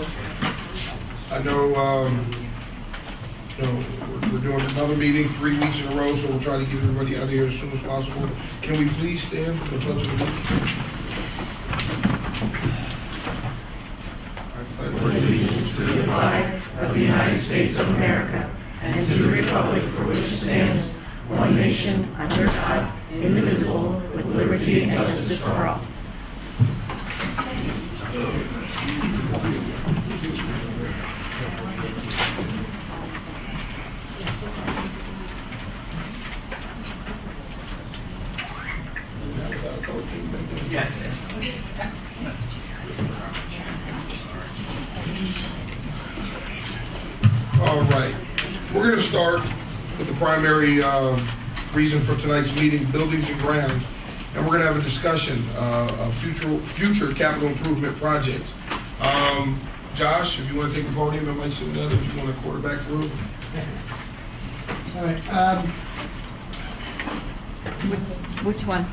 start. I know, we're doing another meeting 3 weeks in a row, so we'll try to get everybody out of here as soon as possible. Can we please stand for the pledge of allegiance? Allegiance to the flag of the United States of America and to the republic for which it stands, one nation, under God, indivisible, with liberty and justice for all. All right. We're going to start with the primary reason for tonight's meeting, buildings and grounds. And we're going to have a discussion of future capital improvement projects. Josh, if you want to take the podium, I might sit down if you want to quarterback through. All right. Which one?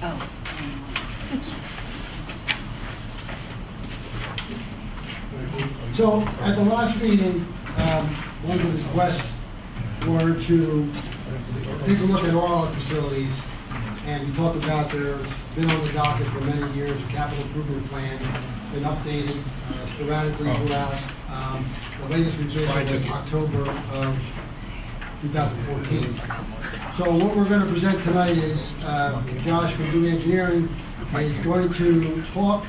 Oh. So at the last meeting, one of the requests were to take a look at all our facilities, and we talked about there's been on the docket for many years a capital improvement plan, been updated sporadically throughout. The latest revision was October of 2014. So what we're going to present tonight is Josh from Boe Engineering is going to talk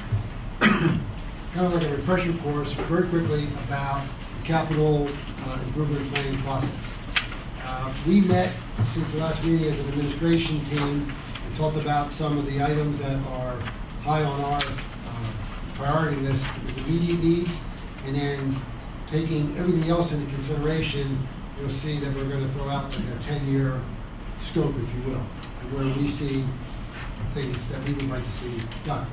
kind of like a refresher course very quickly about the capital improvement planning process. We met since the last meeting as an administration team and talked about some of the items that are high on our priority list, the immediate needs, and then taking everything else into consideration. You'll see that we're going to throw out like a 10-year scope, if you will, where we see things that we would like to see done.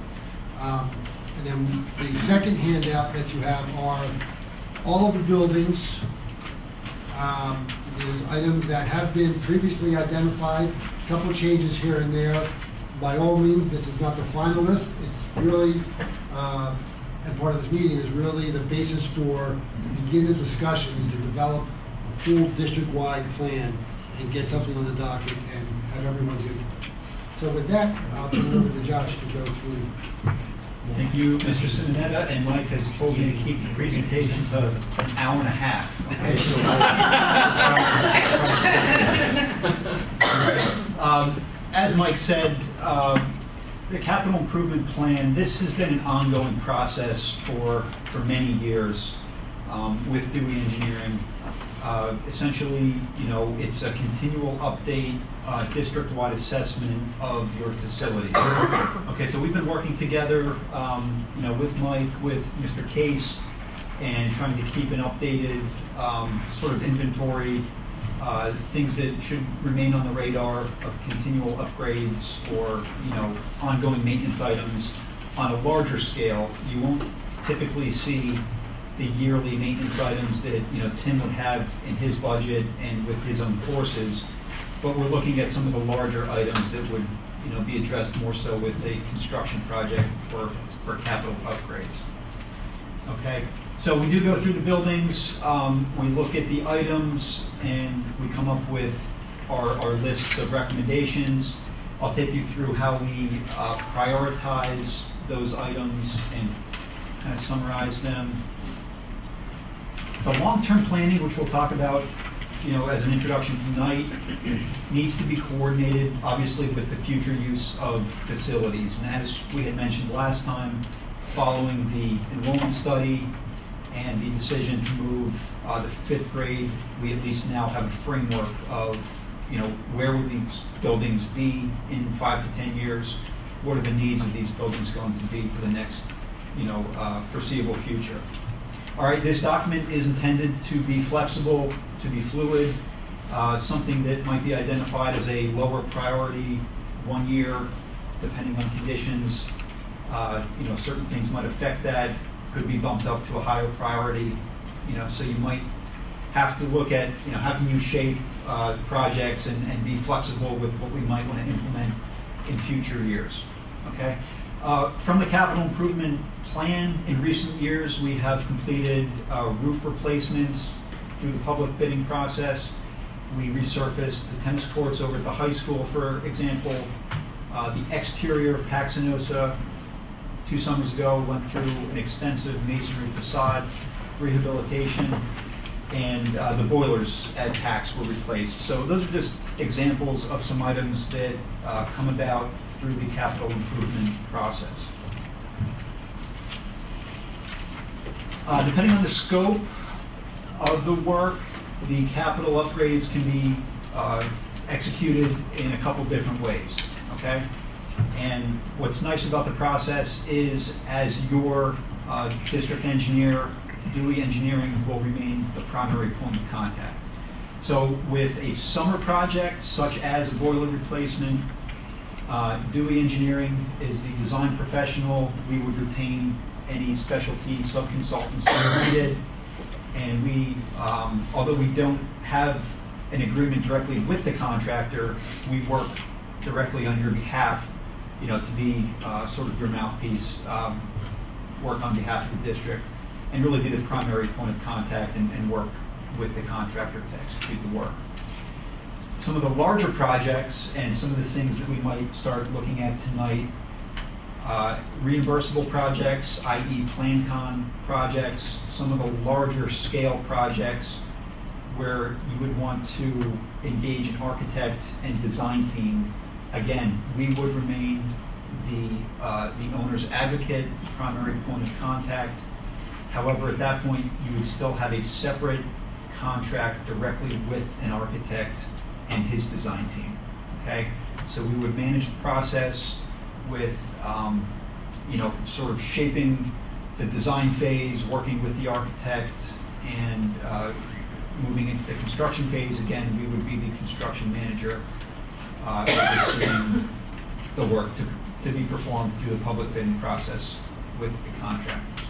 And then the second handout that you have are all of the buildings. There's items that have been previously identified, a couple of changes here and there. By all means, this is not the final list. It's really, and part of this meeting is really the basis for begin the discussions to develop a full district-wide plan and get something on the docket and have everyone's input. So with that, I'll turn it over to Josh to go through. Thank you, Mr. Simonetta, and Mike has told me to keep the presentation to an hour and a half. Okay, so as Mike said, the capital improvement plan, this has been an ongoing process for many years with Boe Engineering. Essentially, it's a continual update, district-wide assessment of your facilities. Okay, so we've been working together, with Mike, with Mr. Case, and trying to keep an updated sort of inventory, things that should remain on the radar of continual upgrades or, ongoing maintenance items on a larger scale. You won't typically see the yearly maintenance items that Tim would have in his budget and with his own forces, but we're looking at some of the larger items that would be addressed more so with a construction project for capital upgrades. Okay, so we do go through the buildings, we look at the items, and we come up with our lists of recommendations. I'll take you through how we prioritize those items and kind of summarize them. The long-term planning, which we'll talk about, as an introduction tonight, needs to be coordinated, obviously, with the future use of facilities. And as we had mentioned last time, following the enrollment study and the decision to move the 5th grade, we at least now have a framework of, where would these buildings be in 5 to 10 years? What are the needs of these buildings going to be for the next, foreseeable future? All right, this document is intended to be flexible, to be fluid, something that might be identified as a lower priority 1 year, depending on conditions. Certain things might affect that, could be bumped up to a higher priority. So you might have to look at, how can you shape projects and be flexible with what we might want to implement in future years. Okay. From the capital improvement plan, in recent years, we have completed roof replacements through the public bidding process. We resurfaced the tennis courts over at the high school, for example. The exterior of Paxinosa 2 summers ago went through an extensive masonry facade rehabilitation, and the boilers at Pax were replaced. So those are just examples of some items that come about through the capital improvement process. Depending on the scope of the work, the capital upgrades can be executed in a couple different ways, okay? And what's nice about the process is, as your district engineer, Dewey Engineering will remain the primary point of contact. So with a summer project, such as a boiler replacement, Dewey Engineering is the design professional. We would retain any specialty sub-consultants that are needed. And we, although we don't have an agreement directly with the contractor, we work directly on your behalf, to be sort of your mouthpiece, work on behalf of the district, and really be the primary point of contact and work with the contractor to execute the work. Some of the larger projects and some of the things that we might start looking at tonight, reimbursable projects, i.e. PlanCon projects, some of the larger scale projects where you would want to engage an architect and design team. Again, we would remain the owner's advocate, primary point of contact. However, at that point, you would still have a separate contract directly with an architect and his design team. Okay, so we would manage the process with, sort of shaping the design phase, working with the architect, and moving into the construction phase. Again, we would be the construction manager, overseeing the work to be performed through the public bidding process with the contractors.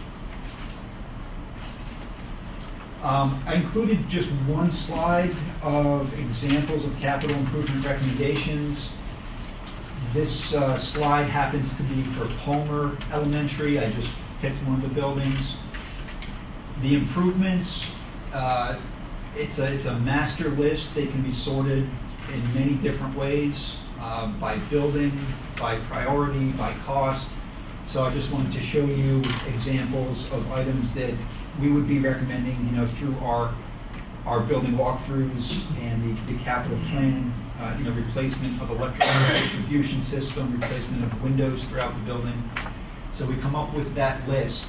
I included just one slide of examples of capital improvement recommendations. This slide happens to be for Palmer Elementary. I just picked one of the buildings. The improvements, it's a master list. They can be sorted in many different ways, by building, by priority, by cost. So I just wanted to show you examples of items that we would be recommending, through our building walkthroughs and the capital plan, replacement of electrical distribution system, replacement of windows throughout the building. So we come up with that list.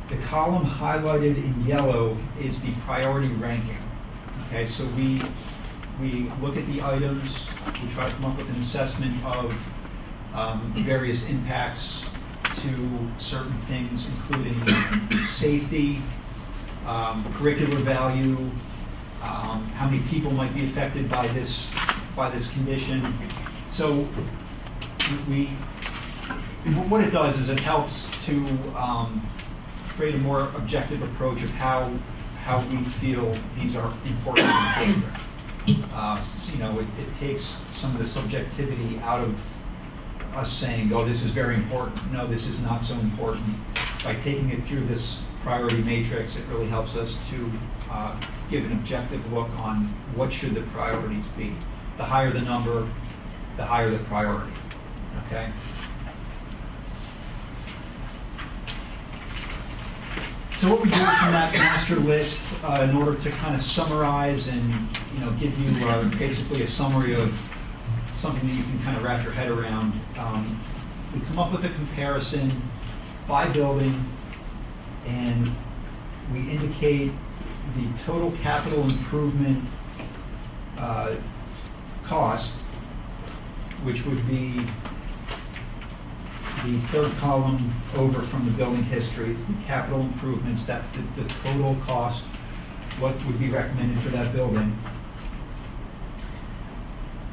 The column highlighted in yellow is the priority ranking. Okay, so we look at the items, we try to come up with an assessment of various impacts to certain things, including safety, curricular value, how many people might be affected by this condition. So what it does is it helps to create a more objective approach of how we feel these are important in the district. It takes some of the subjectivity out of us saying, oh, this is very important. No, this is not so important. By taking it through this priority matrix, it really helps us to give an objective look on what should the priorities be. The higher the number, the higher the priority. Okay? So what we do from that master list, in order to kind of summarize and give you basically a summary of something that you can kind of wrap your head around, we come up with a comparison by building, and we indicate the total capital improvement cost, which would be the third column over from the building history. It's the capital improvements. That's the total cost, what would be recommended for that building.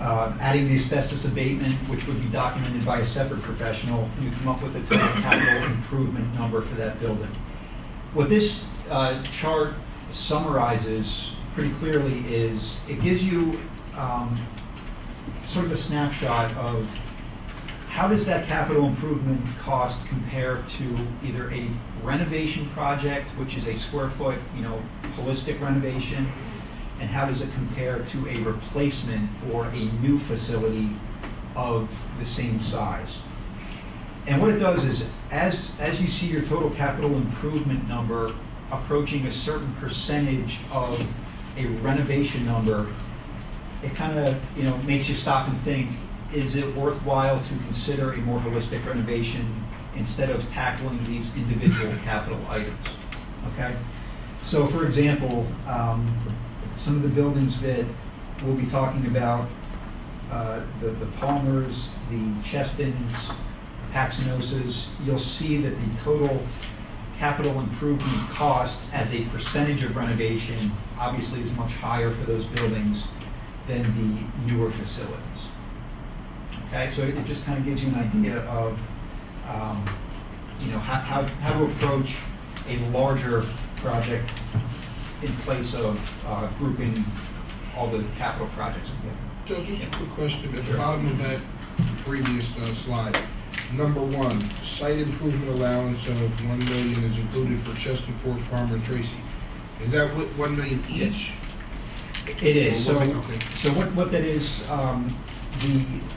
Adding the asbestos abatement, which would be documented by a separate professional, you come up with a total capital improvement number for that building. What this chart summarizes pretty clearly is it gives you sort of a snapshot of how does that capital improvement cost compare to either a renovation project, which is a square foot, holistic renovation, and how does it compare to a replacement or a new facility of the same size? And what it does is, as you see your total capital improvement number approaching a certain percentage of a renovation number, it kind of makes you stop and think, is it worthwhile to consider a more holistic renovation instead of tackling these individual capital items? Okay? So for example, some of the buildings that we'll be talking about, the Palmers, the Chestons, Paxinosas, you'll see that the total capital improvement cost as a percentage of renovation obviously is much higher for those buildings than the newer facilities. Okay, so it just kind of gives you an idea of how to approach a larger project in place of grouping all the capital projects together. Joe, just a quick question. At the bottom of that previous slide, number 1, site improvement allowance of $1 million is included for Cheston, Forge, Palmer, and Tracy. Is that $1 million each? It is. So, Okay. so what that is,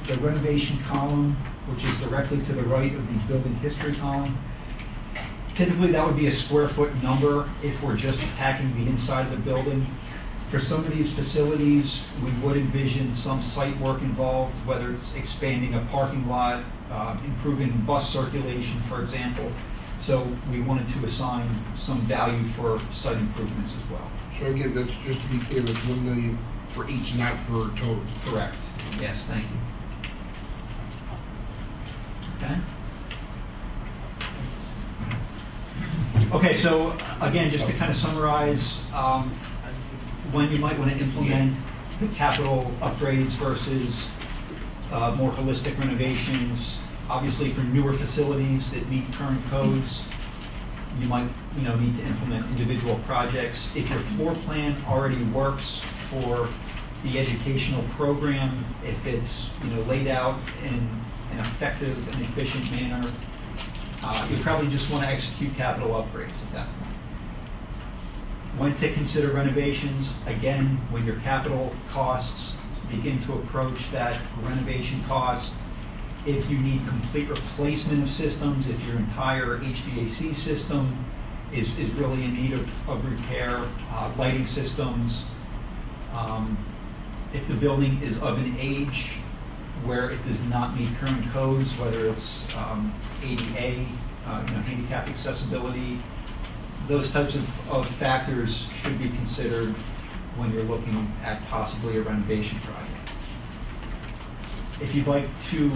the renovation column, which is directly to the right of the building history column, typically that would be a square foot number if we're just attacking the inside of the building. For some of these facilities, we would envision some site work involved, whether it's expanding a parking lot, improving bus circulation, for example. So we wanted to assign some value for site improvements as well. So again, that's just to be clear, that's $1 million for each, not for total. Correct. Yes, thank you. Okay. Okay, so again, just to kind of summarize, when you might want to implement the capital upgrades versus more holistic renovations. Obviously, for newer facilities that meet current codes, you might need to implement individual projects. If your floor plan already works for the educational program, if it's laid out in an effective and efficient manner, you probably just want to execute capital upgrades at that point. When to consider renovations, again, when your capital costs begin to approach that renovation cost. If you need complete replacement of systems, if your entire HVAC system is really in need of repair, lighting systems, if the building is of an age where it does not meet current codes, whether it's ADA, handicap accessibility, those types of factors should be considered when you're looking at possibly a renovation project. If you'd like to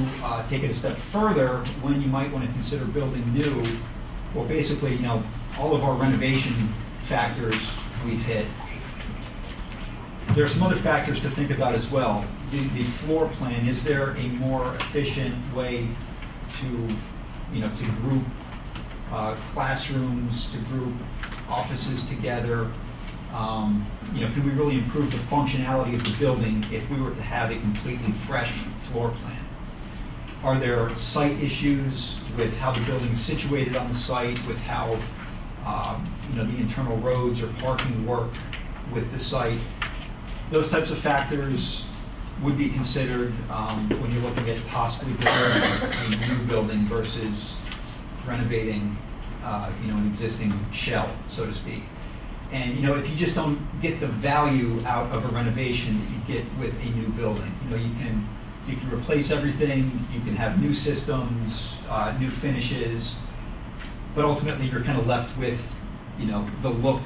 take it a step further, when you might want to consider building new, well, basically, all of our renovation factors we've hit. There are some other factors to think about as well. The floor plan, is there a more efficient way to group classrooms, to group offices together? Can we really improve the functionality of the building if we were to have a completely fresh floor plan? Are there site issues with how the building is situated on the site, with how the internal roads or parking work with the site? Those types of factors would be considered when you're looking at possibly building a new building versus renovating an existing shell, so to speak. And if you just don't get the value out of a renovation that you get with a new building, you can replace everything, you can have new systems, new finishes, but ultimately you're kind of left with the look,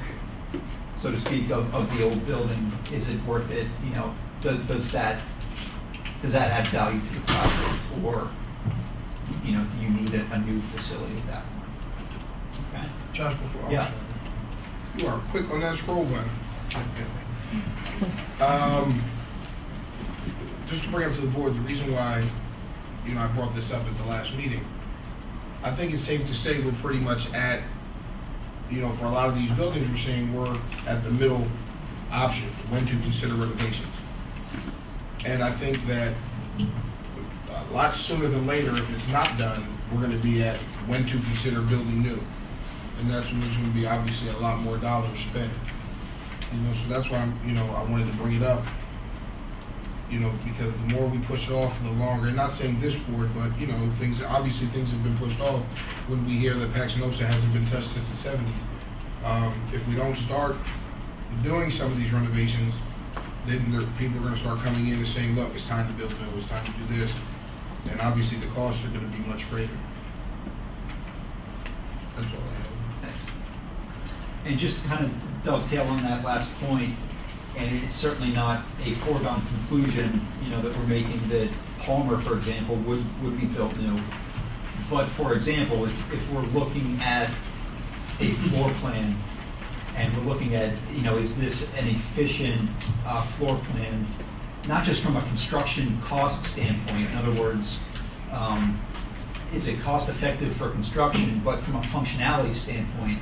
so to speak, of the old building. Is it worth it? Does that add value to the project, or do you need a new facility at that point? Okay. Josh, before Yeah. You are quick on that scroll button. Just to bring up to the board, the reason why, I brought this up at the last meeting, I think it's safe to say we're pretty much at, for a lot of these buildings we're seeing, we're at the middle option, when to consider renovations. And I think that a lot sooner than later, if it's not done, we're gonna be at when to consider building new. And that's when there's gonna be obviously a lot more dollars spent. So that's why I wanted to bring it up. Because the more we push it off, the longer, and not saying this board, but, things have been pushed off when we hear that Paxinosa hasn't been touched since the 70s. If we don't start doing some of these renovations, then people are going to start coming in and saying, look, it's time to build new, it's time to do this. And obviously the costs are going to be much greater. That's all I have. Thanks. And just to kind of dovetail on that last point, and it's certainly not a foregone conclusion, that we're making that Palmer, for example, would be built new. But for example, if we're looking at a floor plan and we're looking at, is this an efficient floor plan, not just from a construction cost standpoint, in other words, is it cost effective for construction, but from a functionality standpoint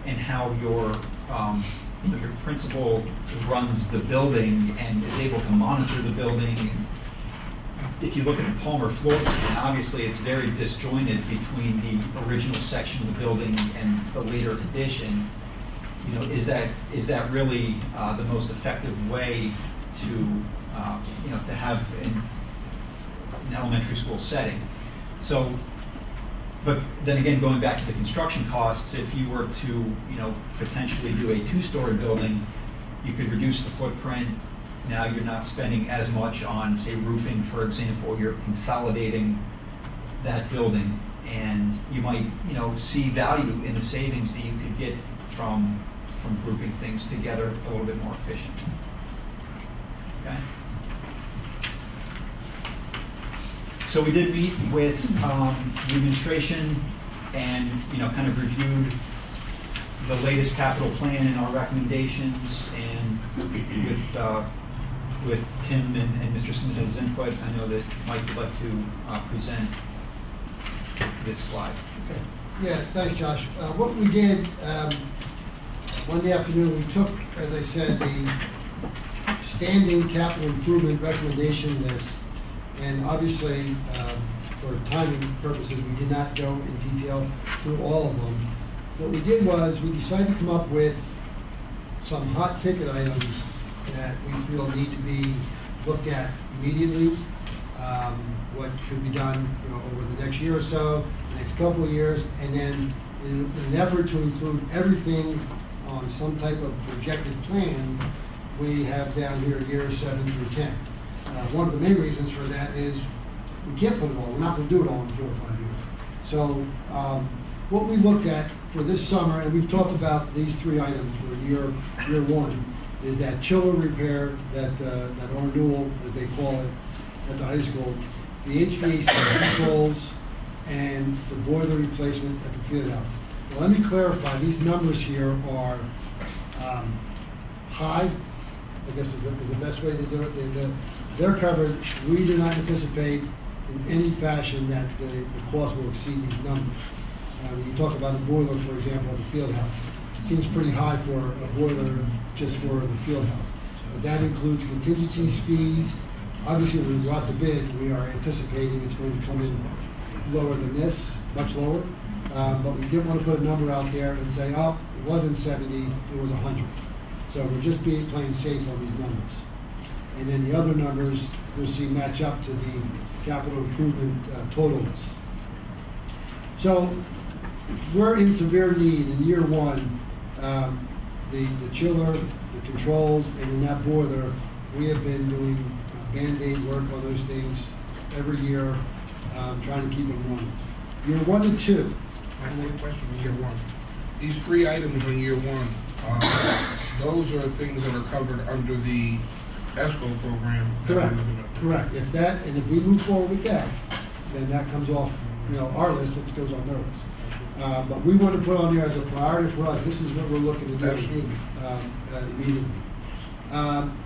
and how your principal runs the building and is able to monitor the building. And if you look at the Palmer floor plan, obviously it's very disjointed between the original section of the building and the later addition. Is that really the most effective way to to have an elementary school setting? So, but then again, going back to the construction costs, if you were to, potentially do a 2-story building, you could reduce the footprint. Now you're not spending as much on, say, roofing, for example. You're consolidating that building, and you might, see value in the savings that you could get from grouping things together a little bit more efficient. Okay. So we did meet with the administration and, kind of reviewed the latest capital plan and our recommendations, and with Tim and Mr. Smith's input, I know that Mike would like to present this slide. Okay. Yeah, thanks, Josh. What we did Monday afternoon, we took, as I said, the standing capital improvement recommendation list. And obviously, for timing purposes, we did not go in detail through all of them. What we did was we decided to come up with some hot ticket items that we feel need to be looked at immediately. What should be done, over the next year or so, the next couple of years, and then in an effort to include everything on some type of projected plan, we have down here years 7 through 10. One of the main reasons for that is we can't put it all. We're not going to do it all in 4 or 5 years. So what we looked at for this summer, and we've talked about these 3 items for year 1, is that chiller repair, that renewal, as they call it, at the high school, the HVAC controls, and the boiler replacement at the field house. Now, let me clarify, these numbers here are high, I guess is the best way to do it. They're covered. We do not anticipate in any fashion that the cost will exceed these numbers. When you talk about a boiler, for example, at the field house, it seems pretty high for a boiler just for the field house. But that includes contingencies, fees. Obviously, when we go out to bid, we are anticipating it's going to come in lower than this, much lower. But we didn't want to put a number out there and say, oh, it wasn't 70, it was 100. So we're just playing safe on these numbers. And then the other numbers, you'll see match up to the capital improvement total list. So we're in severe need in year 1. The chiller, the controls, and in that boiler, we have been doing Band-Aid work on those things every year, trying to keep them running. Year 1 and 2. I have one question on year 1. These 3 items on year 1, those are things that are covered under the ESCO program. Correct. If we move forward with that, then that comes off, our list. It goes on their list. But we want to put on there as a priority for us. This is what we're looking to do immediately.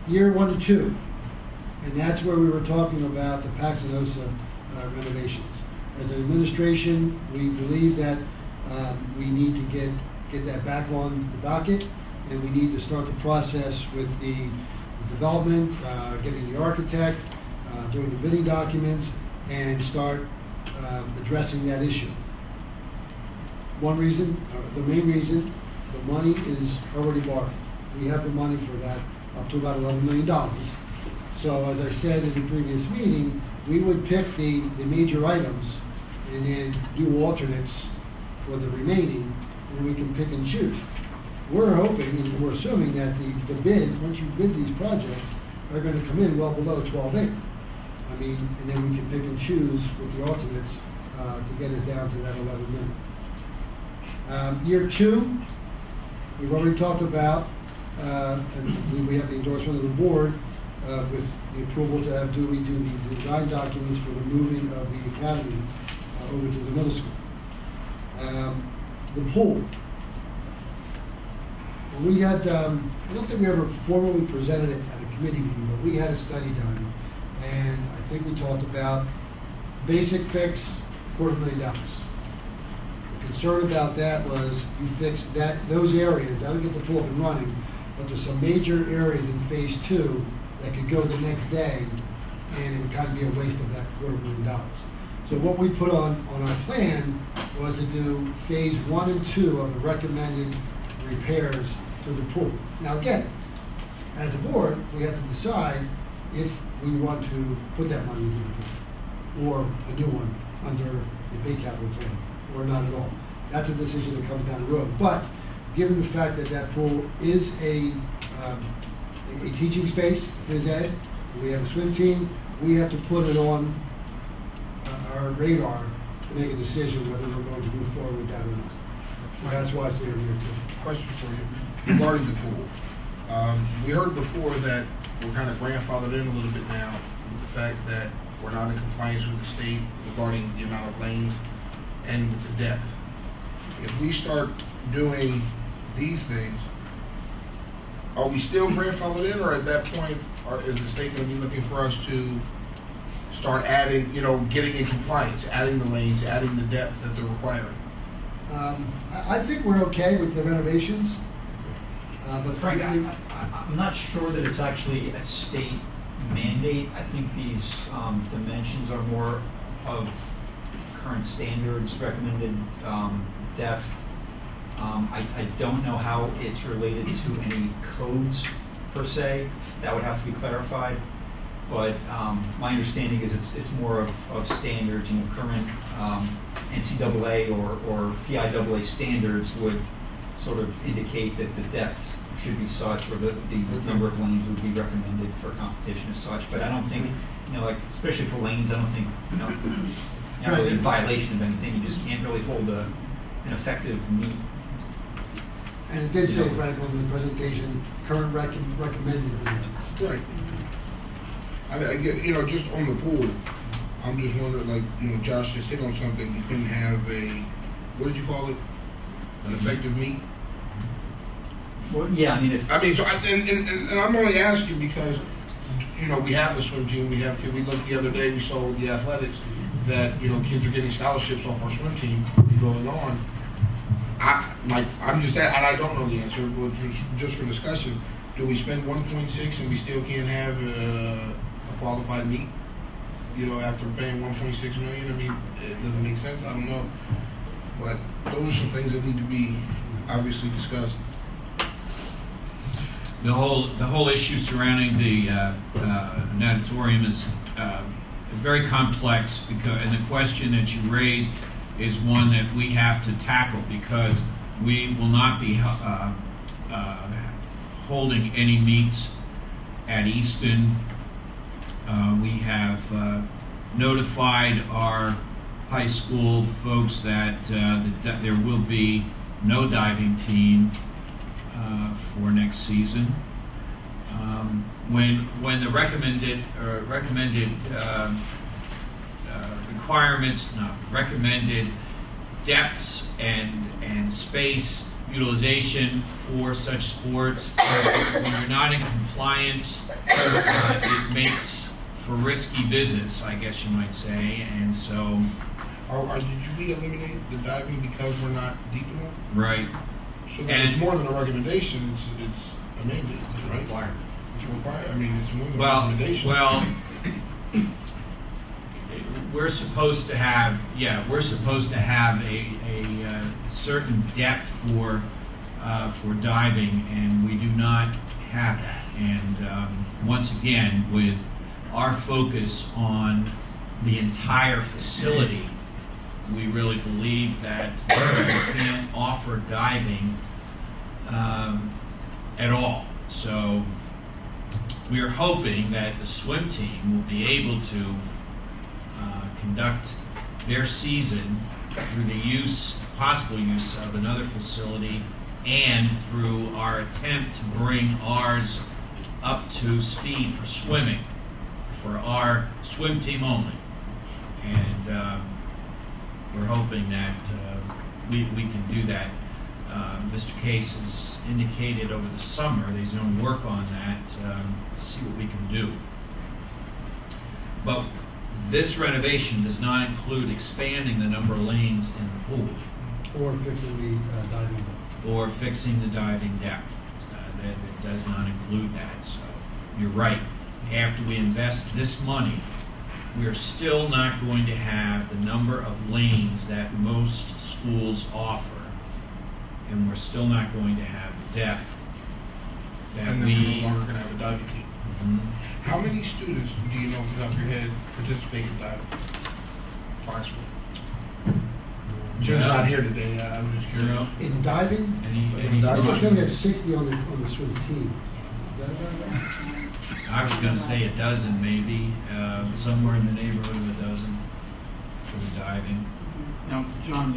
Year 1 and 2, and that's where we were talking about the Paxinosa renovations. As an administration, we believe that we need to get that back on the docket, and we need to start the process with the development, getting the architect, doing the bidding documents, and start addressing that issue. One reason, the main reason, the money is already borrowed. We have the money for that up to about $11 million. So as I said in the previous meeting, we would pick the major items and then do alternates for the remaining, and we can pick and choose. We're hoping and we're assuming that the bid, once you bid these projects, are going to come in well below 12/8. I mean, and then we can pick and choose with the alternates to get it down to that 11 million. Year 2, we've already talked about, and we have the endorsement of the board with the approval to have Dewey do the design documents for the moving of the academy over to the middle school. The pool. We had, I don't think we ever formally presented it at a committee meeting, but we had a study done, and I think we talked about basic fix, $250,000. The concern about that was you fix those areas, that would get the pool up and running, but there's some major areas in phase 2 that could go the next day, and it would kind of be a waste of that $250,000. So what we put on our plan was to do phase 1 and 2 of the recommended repairs to the pool. Now again, as a board, we have to decide if we want to put that money into the pool, or a new one under the big capital plan, or not at all. That's a decision that comes down the road. But given the fact that that pool is a teaching space, phys ed, we have a swim team, we have to put it on our radar to make a decision whether we're going to move forward with that or not. So that's why it's there here too. Question for you regarding the pool. We heard before that we're kind of grandfathered in a little bit now with the fact that we're not in compliance with the state regarding the amount of lanes and with the depth. If we start doing these things, are we still grandfathered in, or at that point is the state going to be looking for us to start adding, getting in compliance, adding the lanes, adding the depth that they're requiring? I think we're okay with the renovations. But Frank, I'm not sure that it's actually a state mandate. I think these dimensions are more of current standards, recommended depth. I don't know how it's related to any codes per se. That would have to be clarified. But my understanding is it's more of standards. Current NCAA or PIAA standards would sort of indicate that the depth should be such, or the number of lanes would be recommended for competition as such. But I don't think, especially for lanes, I don't think, you're really in violation of anything. You just can't really hold an effective meet. And it did say, Frank, on the presentation, current recommended dimensions. Right. I get, just on the pool, I'm just wondering, Josh just hit on something. You couldn't have what did you call it? An effective meet? Well, yeah, and I'm only asking because, we have the swim team, we looked the other day, we saw the athletics that, kids are getting scholarships off our swim team going on. I'm just, and I don't know the answer, but just for discussion, do we spend 1.6 and we still can't have a qualified meet? After paying 1.6 million, it doesn't make sense. I don't know, but those are some things that need to be obviously discussed. The whole issue surrounding the natatorium is very complex, and the question that you raised is one that we have to tackle, because we will not be holding any meets at Easton. We have notified our high school folks that there will be no diving team for next season. When the recommended requirements, recommended depths and space utilization for such sports, when you're not in compliance, it makes for risky visits, I guess you might say, and so. Did we eliminate the diving because we're not deep enough? Right. So it's more than a recommendation; it's a mandate, right? It's a requirement. I mean, it's one of the Well, recommendations. we're supposed to have a certain depth for diving, and we do not have that. And once again, with our focus on the entire facility, we really believe that we can't offer diving at all. So we are hoping that the swim team will be able to conduct their season through the possible use of another facility, and through our attempt to bring ours up to speed for swimming, for our swim team only. And we're hoping that we can do that. Mr. Case has indicated over the summer that he's going to work on that to see what we can do. But this renovation does not include expanding the number of lanes in the pool Or fixing the diving board. or fixing the diving depth. That does not include that. So you're right. After we invest this money, we are still not going to have the number of lanes that most schools offer, and we're still not going to have the depth that And then we're no longer going to have a diving team. Mhm. How many students do you know off the top of your head participate in diving? Approximately. Jim's Yeah. not here today. I'm just You curious. know, In diving, any I Diving. was going to get 60 on the swim team. Is that right? I was going to say a dozen, maybe, somewhere in the neighborhood of a dozen for the diving. Now, John,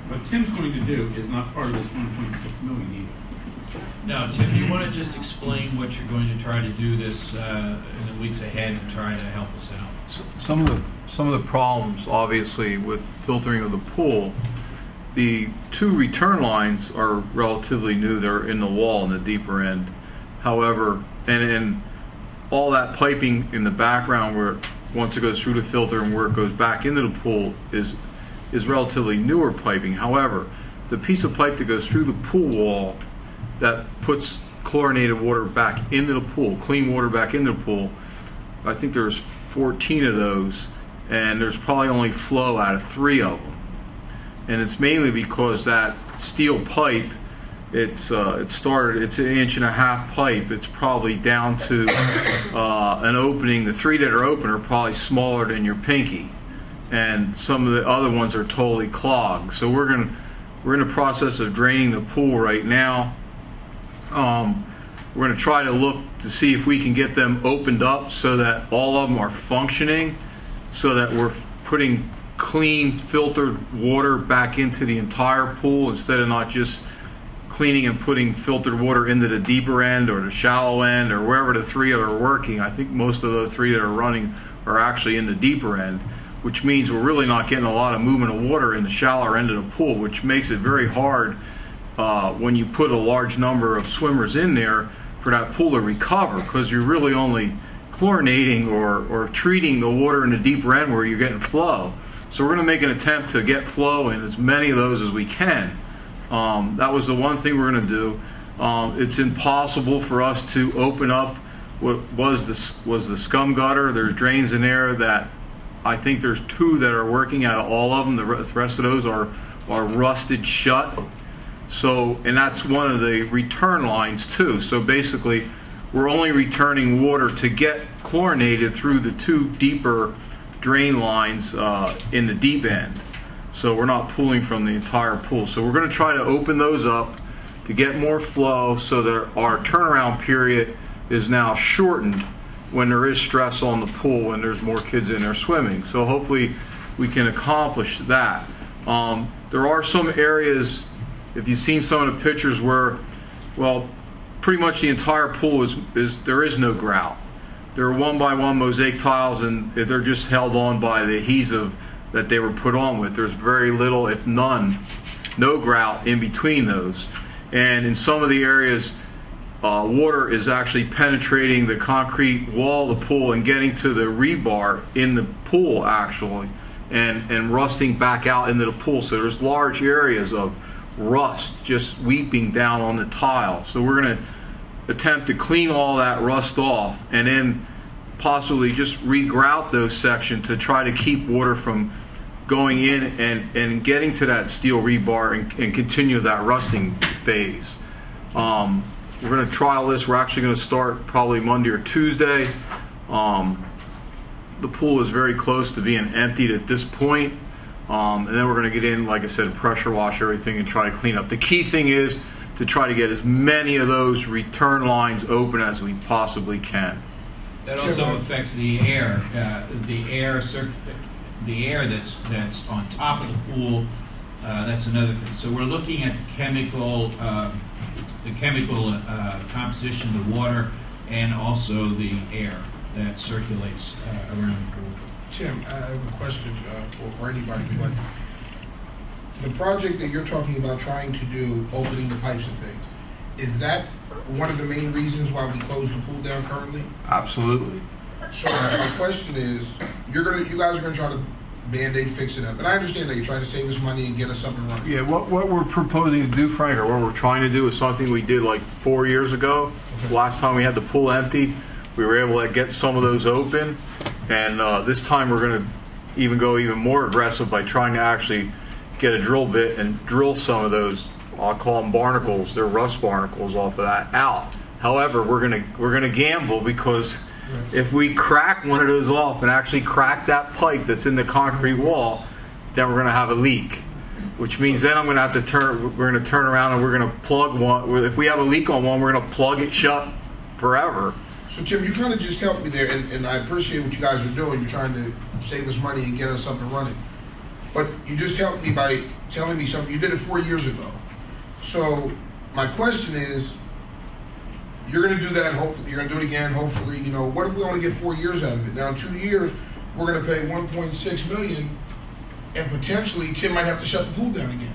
what Tim's going to do is not part of this 1.6 million either. Now, Tim, you want to just explain what you're going to try to do this in the weeks ahead and try to help us out? Some of the problems, obviously, with filtering of the pool, the two return lines are relatively new. They're in the wall in the deeper end. However, and all that piping in the background, where once it goes through the filter and where it goes back into the pool, is relatively newer piping. However, the piece of pipe that goes through the pool wall that puts chlorinated water back into the pool, clean water back into the pool, I think there's 14 of those, and there's probably only flow out of 3 of them. And it's mainly because that steel pipe, it's an 1.5 inch pipe. It's probably down to an opening. The 3 that are open are probably smaller than your pinky, and some of the other ones are totally clogged. So we're in the process of draining the pool right now. We're going to try to look to see if we can get them opened up so that all of them are functioning, so that we're putting clean filtered water back into the entire pool instead of not just cleaning and putting filtered water into the deeper end or the shallow end or wherever the 3 are working. I think most of those 3 that are running are actually in the deeper end, which means we're really not getting a lot of movement of water in the shallower end of the pool, which makes it very hard when you put a large number of swimmers in there for that pool to recover, because you're really only chlorinating or treating the water in the deeper end where you're getting flow. So we're going to make an attempt to get flow in as many of those as we can. That was the one thing we're going to do. It's impossible for us to open up what was the scum gutter. There's drains in there that I think there's 2 that are working out of all of them. The rest of those are rusted shut. So, and that's one of the return lines too. So basically, we're only returning water to get chlorinated through the 2 deeper drain lines in the deep end. So we're not pulling from the entire pool. So we're going to try to open those up to get more flow so that our turnaround period is now shortened when there is stress on the pool and there's more kids in there swimming. So hopefully we can accomplish that. There are some areas, if you've seen some of the pictures, where, well, pretty much the entire pool there is no grout. There are 1x1 mosaic tiles, and they're just held on by the adhesive that they were put on with. There's very little, if none, no grout in between those. And in some of the areas, water is actually penetrating the concrete wall of the pool and getting to the rebar in the pool actually, and rusting back out into the pool. So there's large areas of rust just weeping down on the tile. So we're going to attempt to clean all that rust off and then possibly just regrout those sections to try to keep water from going in and getting to that steel rebar and continue that rusting phase. We're going to trial this. We're actually going to start probably Monday or Tuesday. The pool is very close to being emptied at this point. And then we're going to get in, like I said, pressure wash everything and try to clean up. The key thing is to try to get as many of those return lines open as we possibly can. That also affects the air, the air that's on top of the pool. That's another thing. So we're looking at the chemical composition of the water and also the air that circulates around the pool. Tim, I have a question for anybody, but the project that you're talking about trying to do, opening the pipes and things, is that one of the main reasons why we closed the pool down currently? Absolutely. So my question is, you guys are gonna try to Band-Aid fix it up, and I understand that you're trying to save us money and get us up and running. Yeah, what we're proposing to do, Frank, or what we're trying to do is something we did like 4 years ago. Okay. Last time we had the pool emptied, we were able to get some of those open, and this time we're going to go even more aggressive by trying to actually get a drill bit and drill some of those, I'll call them barnacles, they're rust barnacles off of that out. However, we're gonna gamble because if we crack one of those off and actually crack that pipe that's in the concrete wall, then we're gonna have a leak. Which means then we're gonna turn around and we're gonna plug one. If we have a leak on one, we're gonna plug it shut forever. So Tim, you kind of just helped me there, and I appreciate what you guys are doing. You're trying to save us money and get us up and running. But you just helped me by telling me something. You did it 4 years ago. So my question is, you're going to do that, hopefully, you're going to do it again, hopefully, what if we only get 4 years out of it? Now, in 2 years, we're going to pay $1.6 million, and potentially Tim might have to shut the pool down again.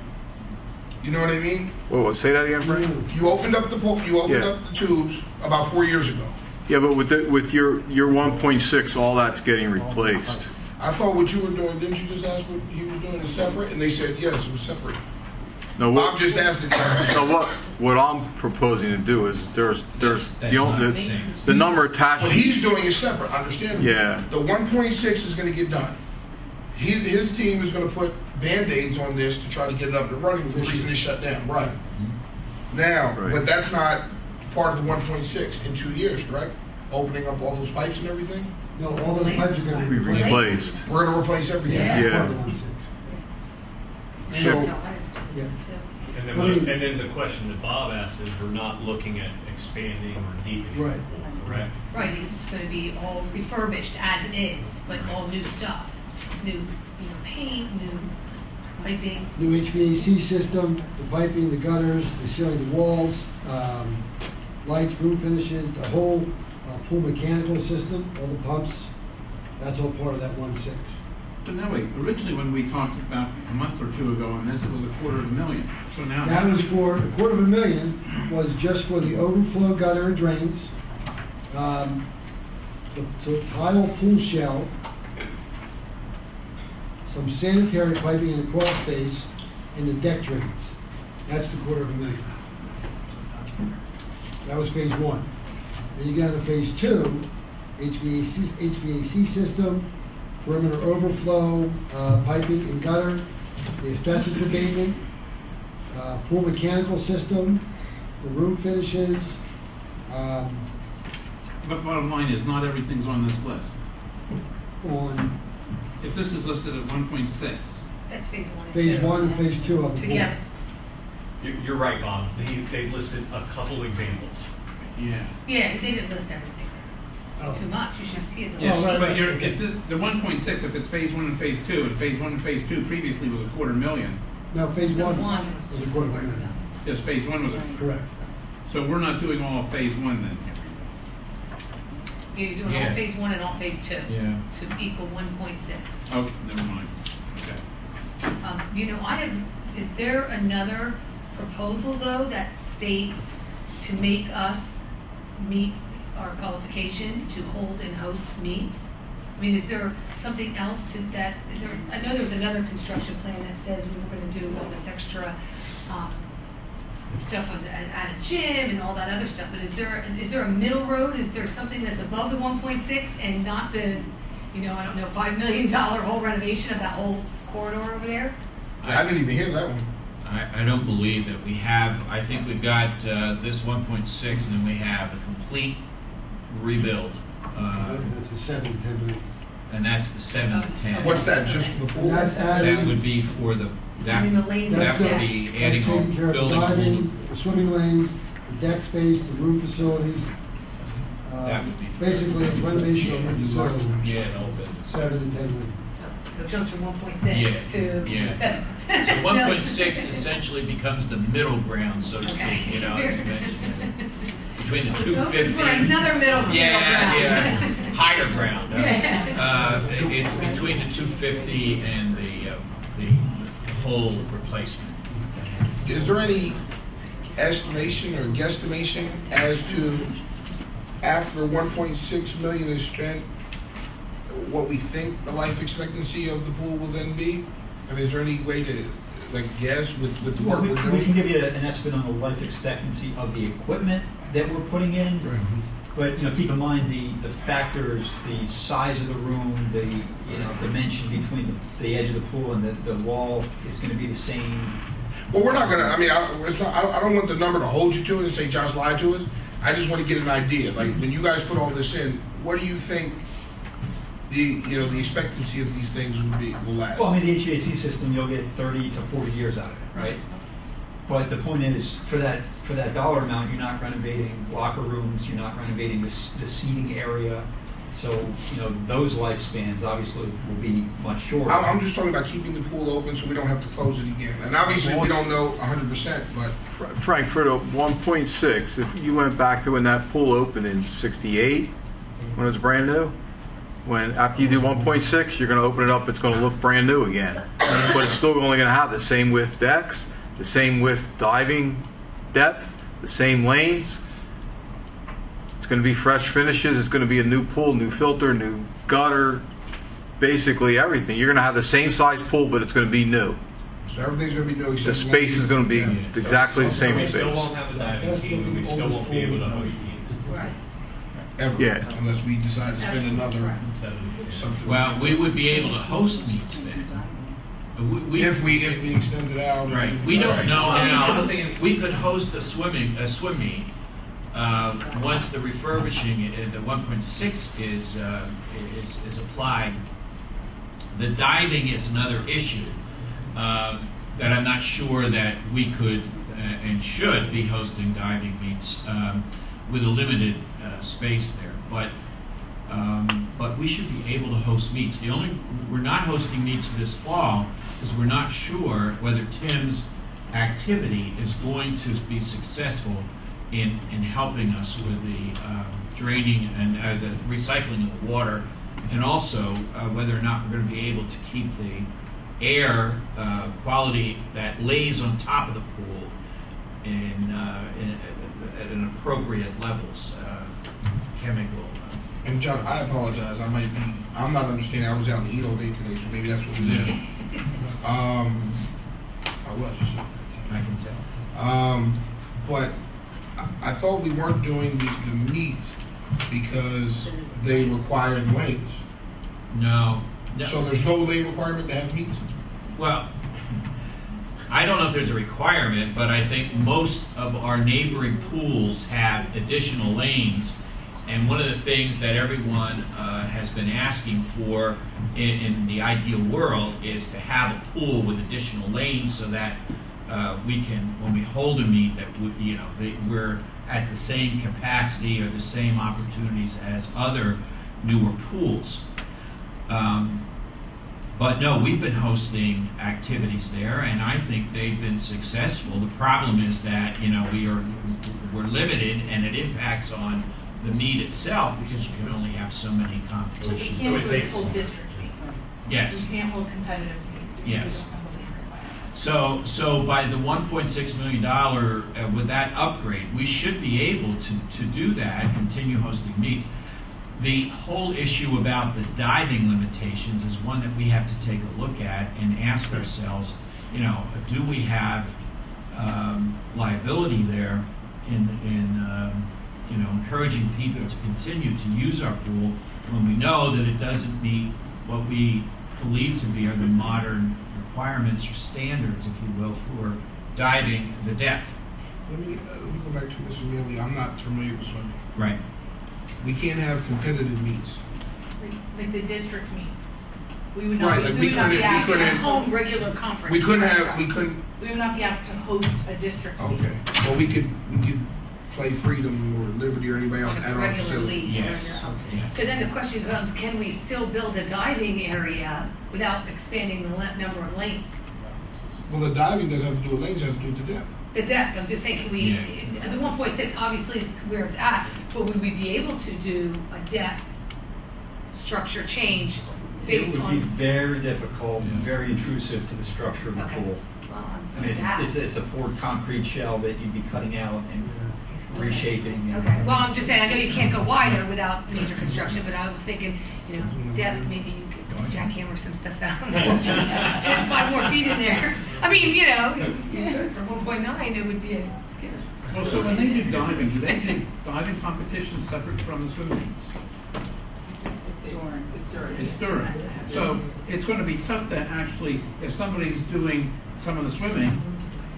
You know what I mean? Whoa, say that again, Frank? You opened up the pool, you opened up the tubes about 4 years ago. Yeah, but with your 1.6, all that's getting replaced. I thought what you were doing, didn't you just ask what he was doing is separate? And they said, yes, it was separate. No, Bob just asked it. so what I'm proposing to do is there's the number attached. What he's doing is separate, understand? Yeah. The 1.6 is going to get done. His team is going to put Band-Aids on this to try to get it up and running for the reason it's shut down. Right. Now, but that's not part of the 1.6 in 2 years, correct? Opening up all those pipes and everything? No, all those pipes are going to be Replaced. We're going to replace everything. Yeah. So, Yeah. And then the question that Bob asked is, we're not looking at expanding or deepening Right. the pool, correct? Right, it's just gonna be all refurbished as it is, but all new stuff. New, paint, new piping. New HVAC system, the piping, the gutters, the ceiling, the walls, lights, room finishes, the whole pool mechanical system, all the pumps. That's all part of that 1.6. But no, wait, originally when we talked about a month or two ago on this, it was $250,000. So now That was for $250,000 was just for the overflow gutter and drains, the tile pool shell, some sanitary piping in the crawl space, and the deck drains. That's the $250,000. That was phase one. Then you got into phase two, HVAC system, perimeter overflow, piping and gutter, the asbestos abatement, pool mechanical system, the room finishes. But bottom line is, not everything's on this list. On If this is listed at 1.6, That's phase one and phase two. one and phase two of the pool. Together. You're right, Bob. They've listed a couple examples. yeah. Yeah, they didn't list everything. Oh. Too much, you should see it. Yes, right, but right. if the 1.6, if it's phase one and phase two, and phase one and phase two previously was $250,000, No, phase The one one was a $250,000. yes, phase one was Correct. So we're not doing all of phase one then? You're doing Yeah. all phase one and all phase two. Yeah. To equal 1.6. Oh, never mind. Okay. Is there another proposal though that states to make us meet our qualifications to hold and host meets? I mean, is there something else to that? I know there was another construction plan that says we were going to do all this extra stuff was at a gym and all that other stuff, but is there a middle road? Is there something that's above the 1.6 and not the, I don't know, $5 million whole renovation of that whole corridor over there? I didn't even hear that one. I don't believe that we have. I think we've got this 1.6, and then we have a complete rebuild, That's a 7 to 10 million. and that's the 7 to 10. What's that, just for the pool? That's adding. That would be for the I mean, the lanes. that would That's be that's adding taking on care of the building a pool. diving, the swimming lanes, the deck space, the room facilities. That would be- Basically, a renovation of room facilities, Yeah, no business. 7 to 10 million. So it jumps from 1.6 to Yeah. 7. So 1.6 essentially becomes the middle ground, so to speak, Okay. as you mentioned. Between the So 250. for another middle ground. Yeah, higher ground. Yeah. It's between the 250 and the whole replacement. Is there any estimation or guesstimation as to after 1.6 million is spent, what we think the life expectancy of the pool will then be? I mean, is there any way to guess with the Well, work we we're can doing? give you an estimate on the life expectancy of the equipment that we're putting in. But, keep in mind the factors, the size of the room, the, dimension between the edge of the pool and the wall is going to be the same. Well, we're not gonna. I mean, I don't want the number to hold you to it and say Josh lied to us. I just want to get an idea. Like when you guys put all this in, what do you think the expectancy of these things will last? Well, I mean, the HVAC system, you'll get 30 to 40 years out of it, right? But the point is, for that dollar amount, you're not renovating locker rooms, you're not renovating the seating area. So, those lifespans obviously will be much shorter. I'm just talking about keeping the pool open so we don't have to close it again. And obviously we don't know 100%, but Frank, for the 1.6, if you went back to when that pool opened in 68, when it was brand new, when after you do 1.6, you're going to open it up, it's going to look brand new again. But it's still only going to have the same width decks, the same width diving depth, the same lanes. It's going to be fresh finishes. It's going to be a new pool, new filter, new gutter, basically everything. You're going to have the same size pool, but it's going to be new. so everything's going to be new. The except space is going to be Yeah. exactly the same We still space. won't have the diving team, and we still won't be able to host teams. Right. Ever, Yeah. unless we decide to spend another something. Well, we would be able to host meets then. If we extend it out. Right. We don't know now. I'm saying- We could host a swim meet once the refurbishing, the 1.6 is applied. The diving is another issue that I'm not sure that we could and should be hosting diving meets with a limited space there. But we should be able to host meets. We're not hosting meets this fall because we're not sure whether Tim's activity is going to be successful in helping us with the draining and the recycling of the water, and also whether or not we're going to be able to keep the air quality that lays on top of the pool at an appropriate levels, chemical. And John, I apologize. I'm not understanding. I was out in the heat all day today, so maybe that's what we did. I was. I can tell. But I thought we weren't doing the meet because they require the lanes. No. So there's no lane requirement to have meets? Well, I don't know if there's a requirement, but I think most of our neighboring pools have additional lanes. And one of the things that everyone has been asking for in the ideal world is to have a pool with additional lanes so that we can, when we hold a meet, that we're at the same capacity or the same opportunities as other newer pools. But no, we've been hosting activities there, and I think they've been successful. The problem is that we're limited, and it impacts on the meet itself because you can only have so many competitions. You can't do full district meets. Yes. You can't hold competitive meets. because Yes. you don't have a lane requirement. So by the $1.6 million with that upgrade, we should be able to do that, continue hosting meets. The whole issue about the diving limitations is one that we have to take a look at and ask ourselves, do we have liability there in encouraging people to continue to use our pool when we know that it doesn't meet what we believe to be are the modern requirements or standards, if you will, for diving the depth. Let me go back to Mr. Mealy. I'm not familiar with swimming. Right. We can't have competitive meets. Like the district meets. We would Right, not, like we would not be asked to couldn't- home regular conference. We couldn't Right. We would not be asked to host a district meet. okay. Well, we could play Freedom or Liberty or anybody else Like a at our regular facility. league. Yes. Yes. So then the question becomes, can we still build a diving area without expanding the number of lanes? Well, the diving doesn't have to do with lanes, it has to do with the depth. The depth, I'm just saying, can we, Yeah. the 1.6 obviously is where it's at, but would we be able to do a depth structure change It based would be on? very difficult, Yeah. very intrusive to the structure of the Okay. pool. Well, I mean, that. it's a poured concrete shell that you'd be cutting out and reshaping. and- Okay, well, I'm just saying, I know you can't go wider without major construction, but I was thinking, depth, maybe you could jackhammer some stuff down. 5 more feet in there. I mean, for 1.9, it would be a, Well, so when they do diving, do they do diving competitions separate from the swimming meets? It's during. So it's going to be tough to actually, if somebody's doing some of the swimming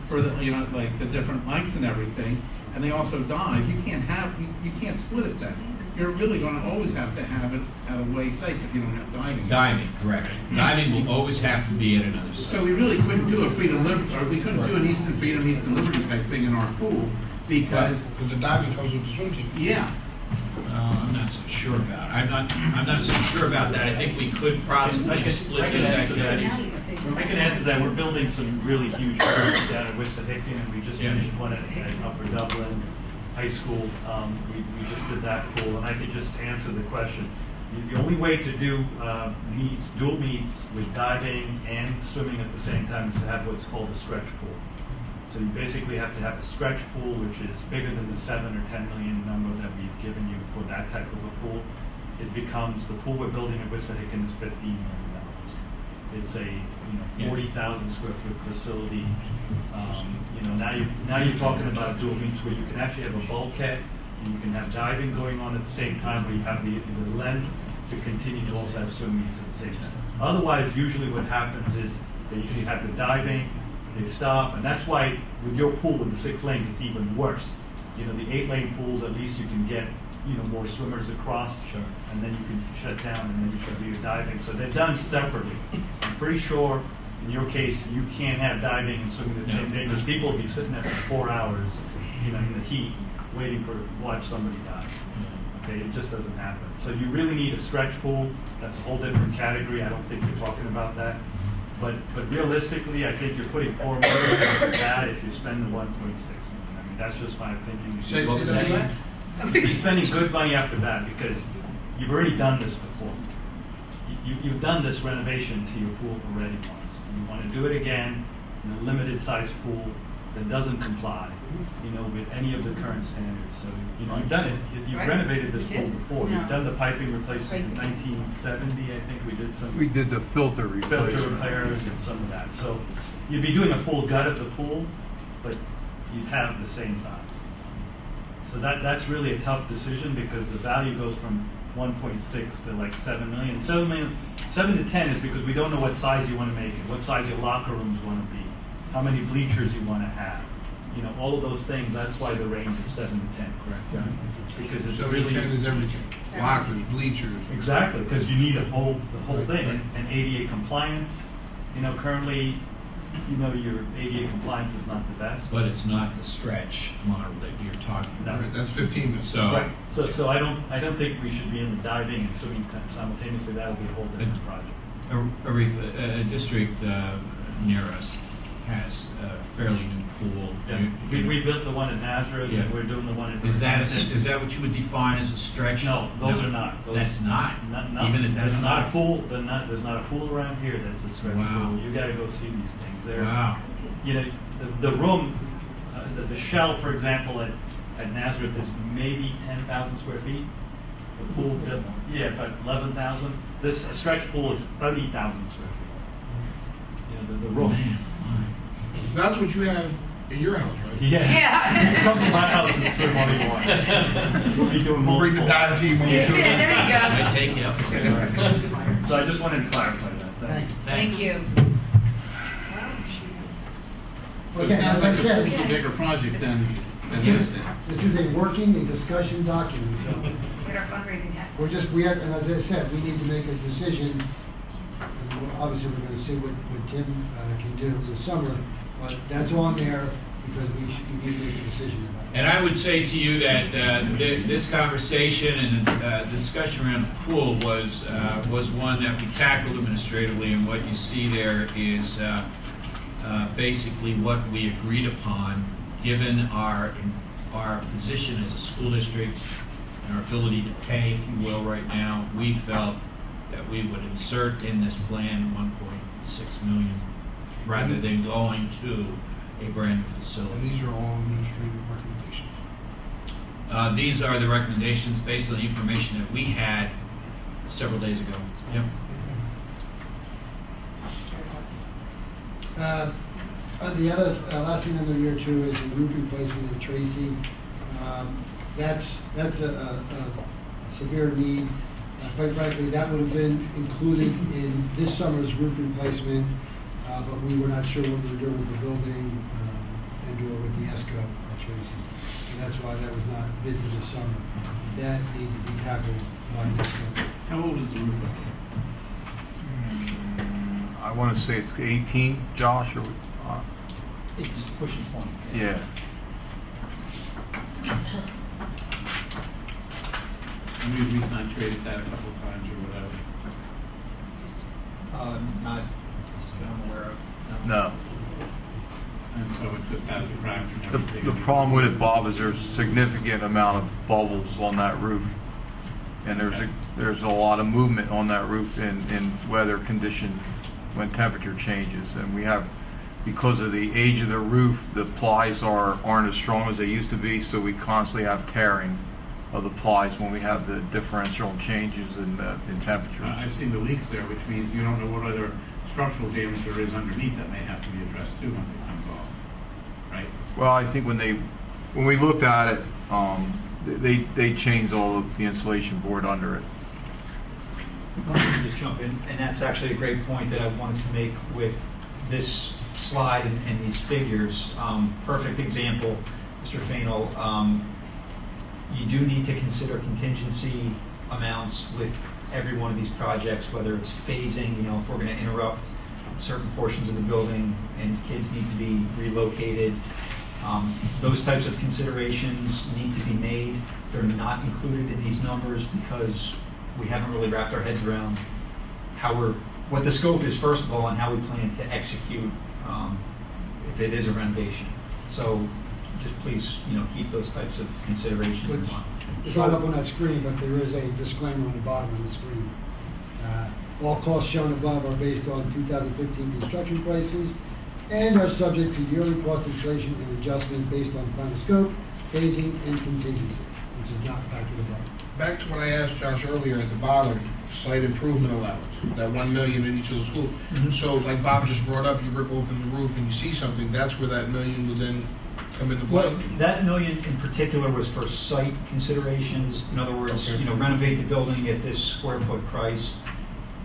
for the, like the different lengths and everything, and they also dive, you can't split it then. You're really going to always have to have it at a way safe if you don't have diving. Diving, correct. Diving will always have to be at another site. So we really couldn't do a we couldn't do an Eastern Freedom, Eastern Liberty type thing in our pool because, Because the diving comes with the swim team. yeah. I'm not so sure about it. I'm not so sure about that. I think we could possibly split I can those answer that. activities. I can answer that. We're building some really huge pools down at Wissahickon, and we just Yeah. finished one at Upper Dublin High School. We just did that pool, and I could just answer the question. The only way to do dual meets with diving and swimming at the same time is to have what's called a stretch pool. So you basically have to have a stretch pool, which is bigger than the 7 or 10 million number that we've given you for that type of a pool. It becomes, the pool we're building at Wissahickon is $15 million. It's a 40,000 square foot facility. Now you're talking about dual meets where you can actually have a bulkhead and you can have diving going on at the same time, where you have the length to continue to also have swim meets at the same time. Otherwise, usually what happens is they usually have the diving, they stop, and that's why with your pool with the 6 lanes, it's even worse. The 8-lane pools, at least you can get more swimmers across, and then you can shut down, and then you can do your diving. So they're done separately. I'm pretty sure in your case you can't have diving and swimming the same day, because people will be sitting there for 4 hours, in the heat, waiting to watch somebody dive. Okay, it just doesn't happen. So you really need a stretch pool. That's a whole different category. I don't think you're talking about that. But realistically, I think you're putting $4 million into that if you spend the $1.6 million. I mean, that's just my opinion. Say that again? You're spending good money after that because you've already done this before. You've done this renovation to your pool already once. You want to do it again in a limited size pool that doesn't comply, with any of the current standards. So, you've done it. You've Right. renovated this You pool did. before. No. You've done the piping replacement in 1970, I think we did some. We did the filter Filter replacement. repairs and some of that. So you'd be doing a full gut of the pool, but you'd have the same size. So that's really a tough decision because the value goes from 1.6 to like 7 million. 7 to 10 is because we don't know what size you want to make it, what size your locker rooms want to be, how many bleachers you want to have. All of those things, that's why the range is 7 to 10, correct? John? Because it's 7 really... to 10 is everything. Lockers, bleachers. Exactly, because you need the whole thing, and ADA compliance. Currently, your ADA compliance is not the best. But it's not the stretch model that you're talking about. Right, that's 15 minutes. So, Right. So I don't think we should be in the diving and swimming simultaneously. That would be a whole different project. a district near us has a fairly new pool. Yeah. We built the one in Nazareth, Yeah. and we're doing the one in. Is that Northampton. what you would define as a stretch? No, those are not. That's not. No. Even if that's there's not not a pool. There's not a pool around here that's a stretch Wow. pool. You got to go see these things. They're, Wow. The room, the shell, for example, at Nazareth is maybe 10,000 square feet. The pool, about 11,000. This stretch pool is 30,000 square feet. The room. Man, That's what you have In your house, right? Yeah. Come to my house and swim all you want. We'll be doing We'll bring the multiple. dive team when we do it. I take you up. So I just wanted to clarify that. Thank you. Thank you. But Again, it sounds as like I a said, bigger project than this. this is a working, a discussion document, so Get our fundraising hat. we have, and as I said, we need to make a decision. And obviously, we're gonna see what Tim can do this summer, but that's on there because we need to make a decision about it. And I would say to you that this conversation and discussion around the pool was one that we tackled administratively, and what you see there is basically what we agreed upon, given our position as a school district and our ability to pay, if you will, right now. We felt that we would insert in this plan 1.6 million rather than going to a brand new And facility. these are all administrative recommendations. These are the recommendations based on the information that we had several days ago. Yep. The other, last thing on the year too is the roof replacement in Tracy. That's a severe need. Quite frankly, that would have been included in this summer's roof replacement, but we were not sure what we were doing with the building, and or with the ESCO at Tracy. And that's why that was not bid for this summer. That needs to be tackled by this summer. How old is the roof? I want to say it's 18, Josh, or, It's pushing 20. yeah. And we've recently traded that a couple of times or whatever. Not that I'm aware of. No. And so it just has the cracks and The everything. problem with it, Bob, is there's a significant amount of bubbles on that roof. And there's a lot of movement on that roof in weather conditions when temperature changes. And we have, because of the age of the roof, the plies aren't as strong as they used to be, so we constantly have tearing of the plies when we have the differential changes in temperatures. I've seen the leaks there, which means you don't know what other structural damage there is underneath that may have to be addressed too once it comes off, right? Well, I think when we looked at it, they changed all of the insulation board under it. Let me just jump in, and that's actually a great point that I wanted to make with this slide and these figures. Perfect example, Mr. Fainall. You do need to consider contingency amounts with every one of these projects, whether it's phasing, if we're going to interrupt certain portions of the building and kids need to be relocated. Those types of considerations need to be made. They're not included in these numbers because we haven't really wrapped our heads around what the scope is, first of all, and how we plan to execute if it is a renovation. So just please, keep those types of considerations in mind. It's not up on that screen, but there is a disclaimer on the bottom of the screen. All costs shown above are based on 2015 construction prices and are subject to yearly cost inflation and adjustment based on final scope, phasing, and contingency, which is not factored above. Back to what I asked Josh earlier at the bottom, site improvement allowance, that 1 million in each of the schools. So like Bob just brought up, you rip open the roof and you see something, that's where that million would then come into play? Well, that million in particular was for site considerations. In other words, Okay. Renovate the building at this square foot price,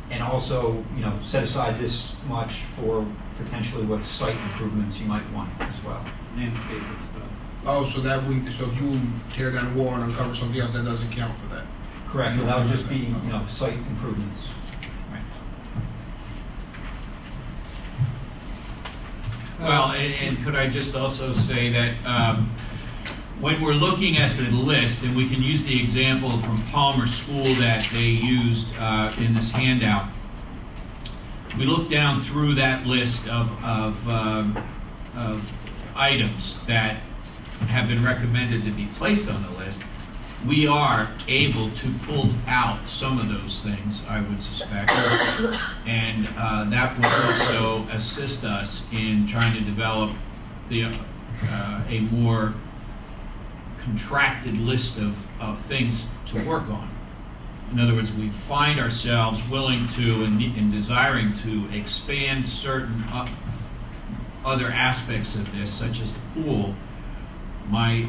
and also, set aside this much for potentially what site improvements you might want as well. Landscape and stuff. Oh, so if you tear down a wall and uncover something else, that doesn't count for that? Correct. That would just be, site improvements. Right. Well, and could I just also say that when we're looking at the list, and we can use the example from Palmer School that they used in this handout, we look down through that list of items that have been recommended to be placed on the list. We are able to pull out some of those things, I would suspect, and that will also assist us in trying to develop a more contracted list of things to work on. In other words, we find ourselves willing to and desiring to expand certain other aspects of this, such as the pool, my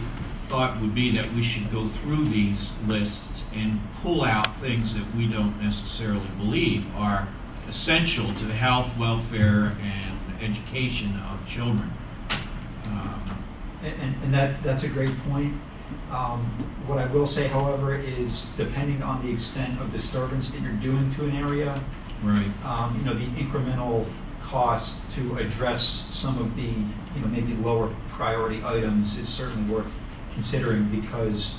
thought would be that we should go through these lists and pull out things that we don't necessarily believe are essential to the health, welfare, and education of children. And that's a great point. What I will say, however, is depending on the extent of disturbance that you're doing to an area, Right. The incremental cost to address some of the, maybe lower priority items is certainly worth considering, because,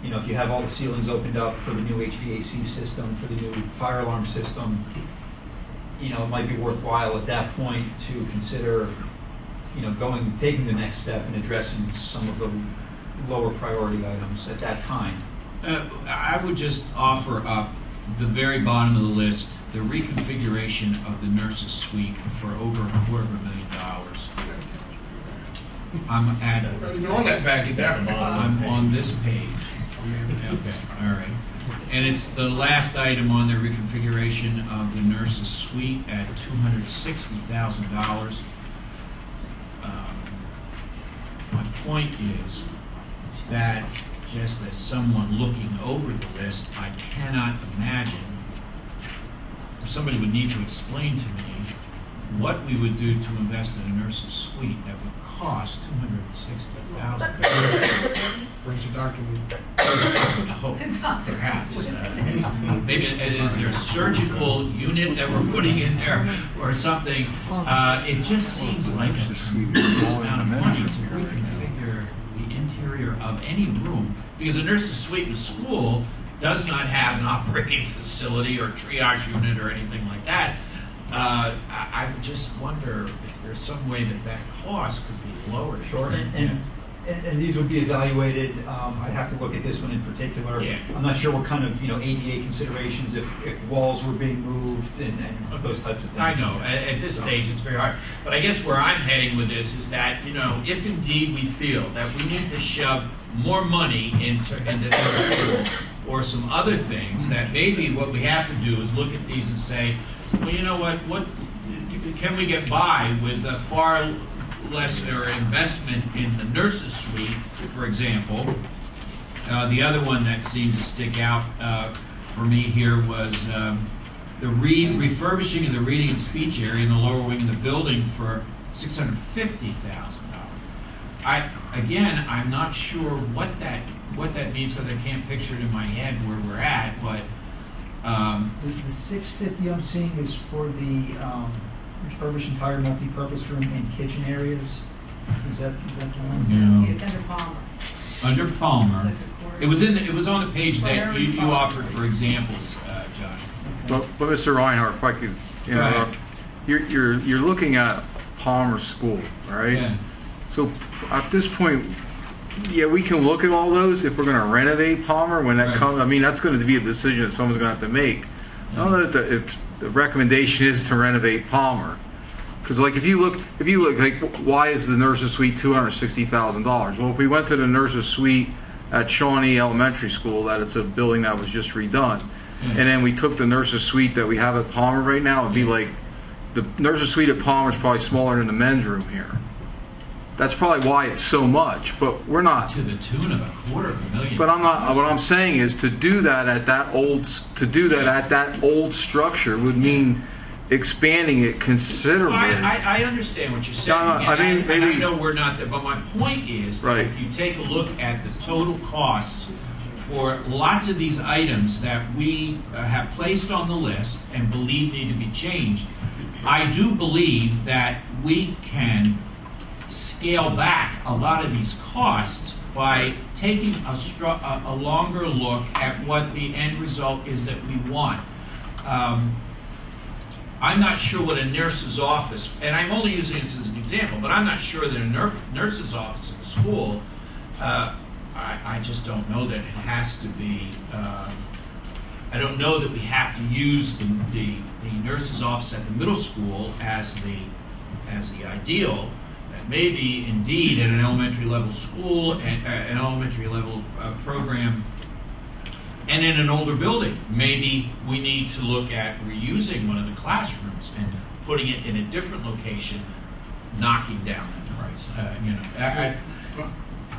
if you have all the ceilings opened up for the new HVAC system, for the new fire alarm system, it might be worthwhile at that point to consider, taking the next step and addressing some of the lower priority items at that time. I would just offer up the very bottom of the list, the reconfiguration of the nurses' suite for over $250,000. I'm at. You're on that packet now. I'm on this page. Okay, all right. And it's the last item on the reconfiguration of the nurses' suite at $260,000. My point is that just as someone looking over the list, I cannot imagine, or somebody would need to explain to me what we would do to invest in a nurse's suite that would cost $260,000. Brings a document. Perhaps. Maybe is there a surgical unit that we're putting in there or something? It just seems like a tremendous amount of money to reconfigure the interior of any room, because a nurse's suite in a school does not have an operating facility or triage unit or anything like that. I just wonder if there's some way that cost could be lowered. Sure, and these would be evaluated. I'd have to look at this one in particular. Yeah. I'm not sure what kind of ADA considerations, if walls were being moved and those types of things. I know at this stage it's very hard, but I guess where I'm heading with this is that if indeed we feel that we need to shove more money into the or some other things, that maybe what we have to do is look at these and say, well, you know what can we get by with a far lesser investment in the nurses' suite, for example. The other one that seemed to stick out for me here was the refurbishing of the reading and speech area in the lower wing of the building for $650,000. I'm not sure what that means, because I can't picture it in my head where we're at, but the 650 I'm seeing is for the refurbished entire multi-purpose room and kitchen areas. Is that the one? No. It's under Palmer. Under Palmer, It's like it was on the page that you offered for examples, Josh. But Mr. Reinhardt, if I could interrupt, you're looking at Palmer School, right? Yeah. So at this point, we can look at all those if we're going to renovate Palmer when that Right. comes. I mean, that's going to be a decision that someone's going to have to make. I don't know that if the recommendation is to renovate Palmer, because if you look, like, why is the nurses' suite $260,000? Well, if we went to the nurses' suite at Shawnee Elementary School, that it's a building that was just redone, and then we took the nurses' suite that we have at Palmer right now, it'd be like the nurses' suite at Palmer is probably smaller than the men's room here. That's probably why it's so much, but we're not. To the tune of $250,000. But I'm not. What I'm saying is to do that at that old structure would mean expanding it considerably. I understand what you're saying. I I know we're not there, but my point is that Right. if you take a look at the total costs for lots of these items that we have placed on the list and believe need to be changed, I do believe that we can scale back a lot of these costs by taking a longer look at what the end result is that we want. I'm not sure what a nurse's office, and I'm only using this as an example, but I'm not sure that a nurse's office in a school, I just don't know that it has to be, I don't know that we have to use the nurse's office at the middle school as the ideal. That maybe indeed at an elementary level school, and an elementary level program, and in an older building, maybe we need to look at reusing one of the classrooms and putting it in a different location knocking down that price.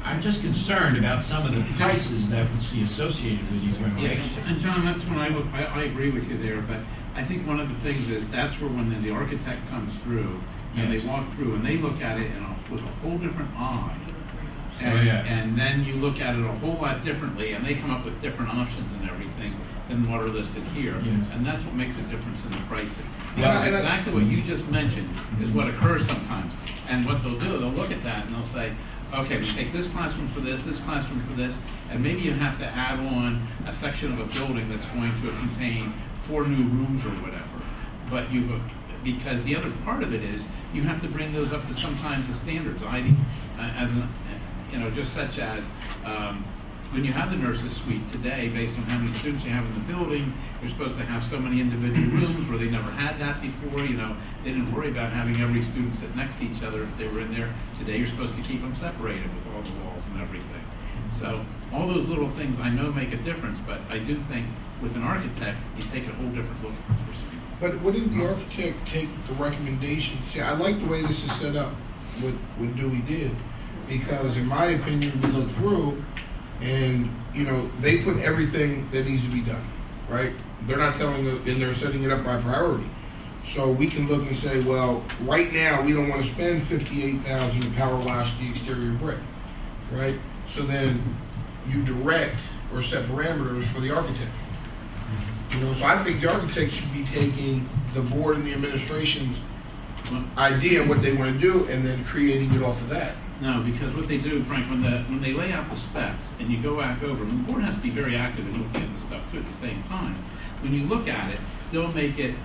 I'm just concerned about some of the prices that we see associated with these renovations. And John, that's when I agree with you there, but I think one of the things is that's where when the architect comes through, and they walk through and they look at it with a whole different eye. And then you look at it a whole lot differently, and they come up with different options and everything than what are listed here. Yes. And that's what makes a difference in the pricing. Yeah, and Exactly what you just mentioned is what occurs sometimes. And what they'll do, they'll look at that and they'll say, okay, we take this classroom for this classroom for this, and maybe you have to add on a section of a building that's going to contain 4 new rooms or whatever. But because the other part of it is, you have to bring those up to sometimes the standards, just such as when you have the nurses suite today, based on how many students you have in the building, you're supposed to have so many individual rooms where they never had that before. They didn't worry about having every student sit next to each other if they were in there. Today, you're supposed to keep them separated with all the walls and everything. So all those little things I know make a difference, but I do think with an architect, you take a whole different look at the suite. But wouldn't the architect take the recommendation? See, I like the way this is set up, what Dewey did, because in my opinion, we look through and, they put everything that needs to be done, right? They're not telling them, and they're setting it up by priority. So we can look and say, well, right now, we don't want to spend $58,000 to power wash the exterior brick, right? So then you direct or set parameters for the architect. So I think the architect should be taking the board and the administration's idea of what they want to do and then creating it off of that. No, because what they do, Frank, when they lay out the specs and you go back over, and the board has to be very active in looking at the stuff too at the same time. When you look at it, they'll make it,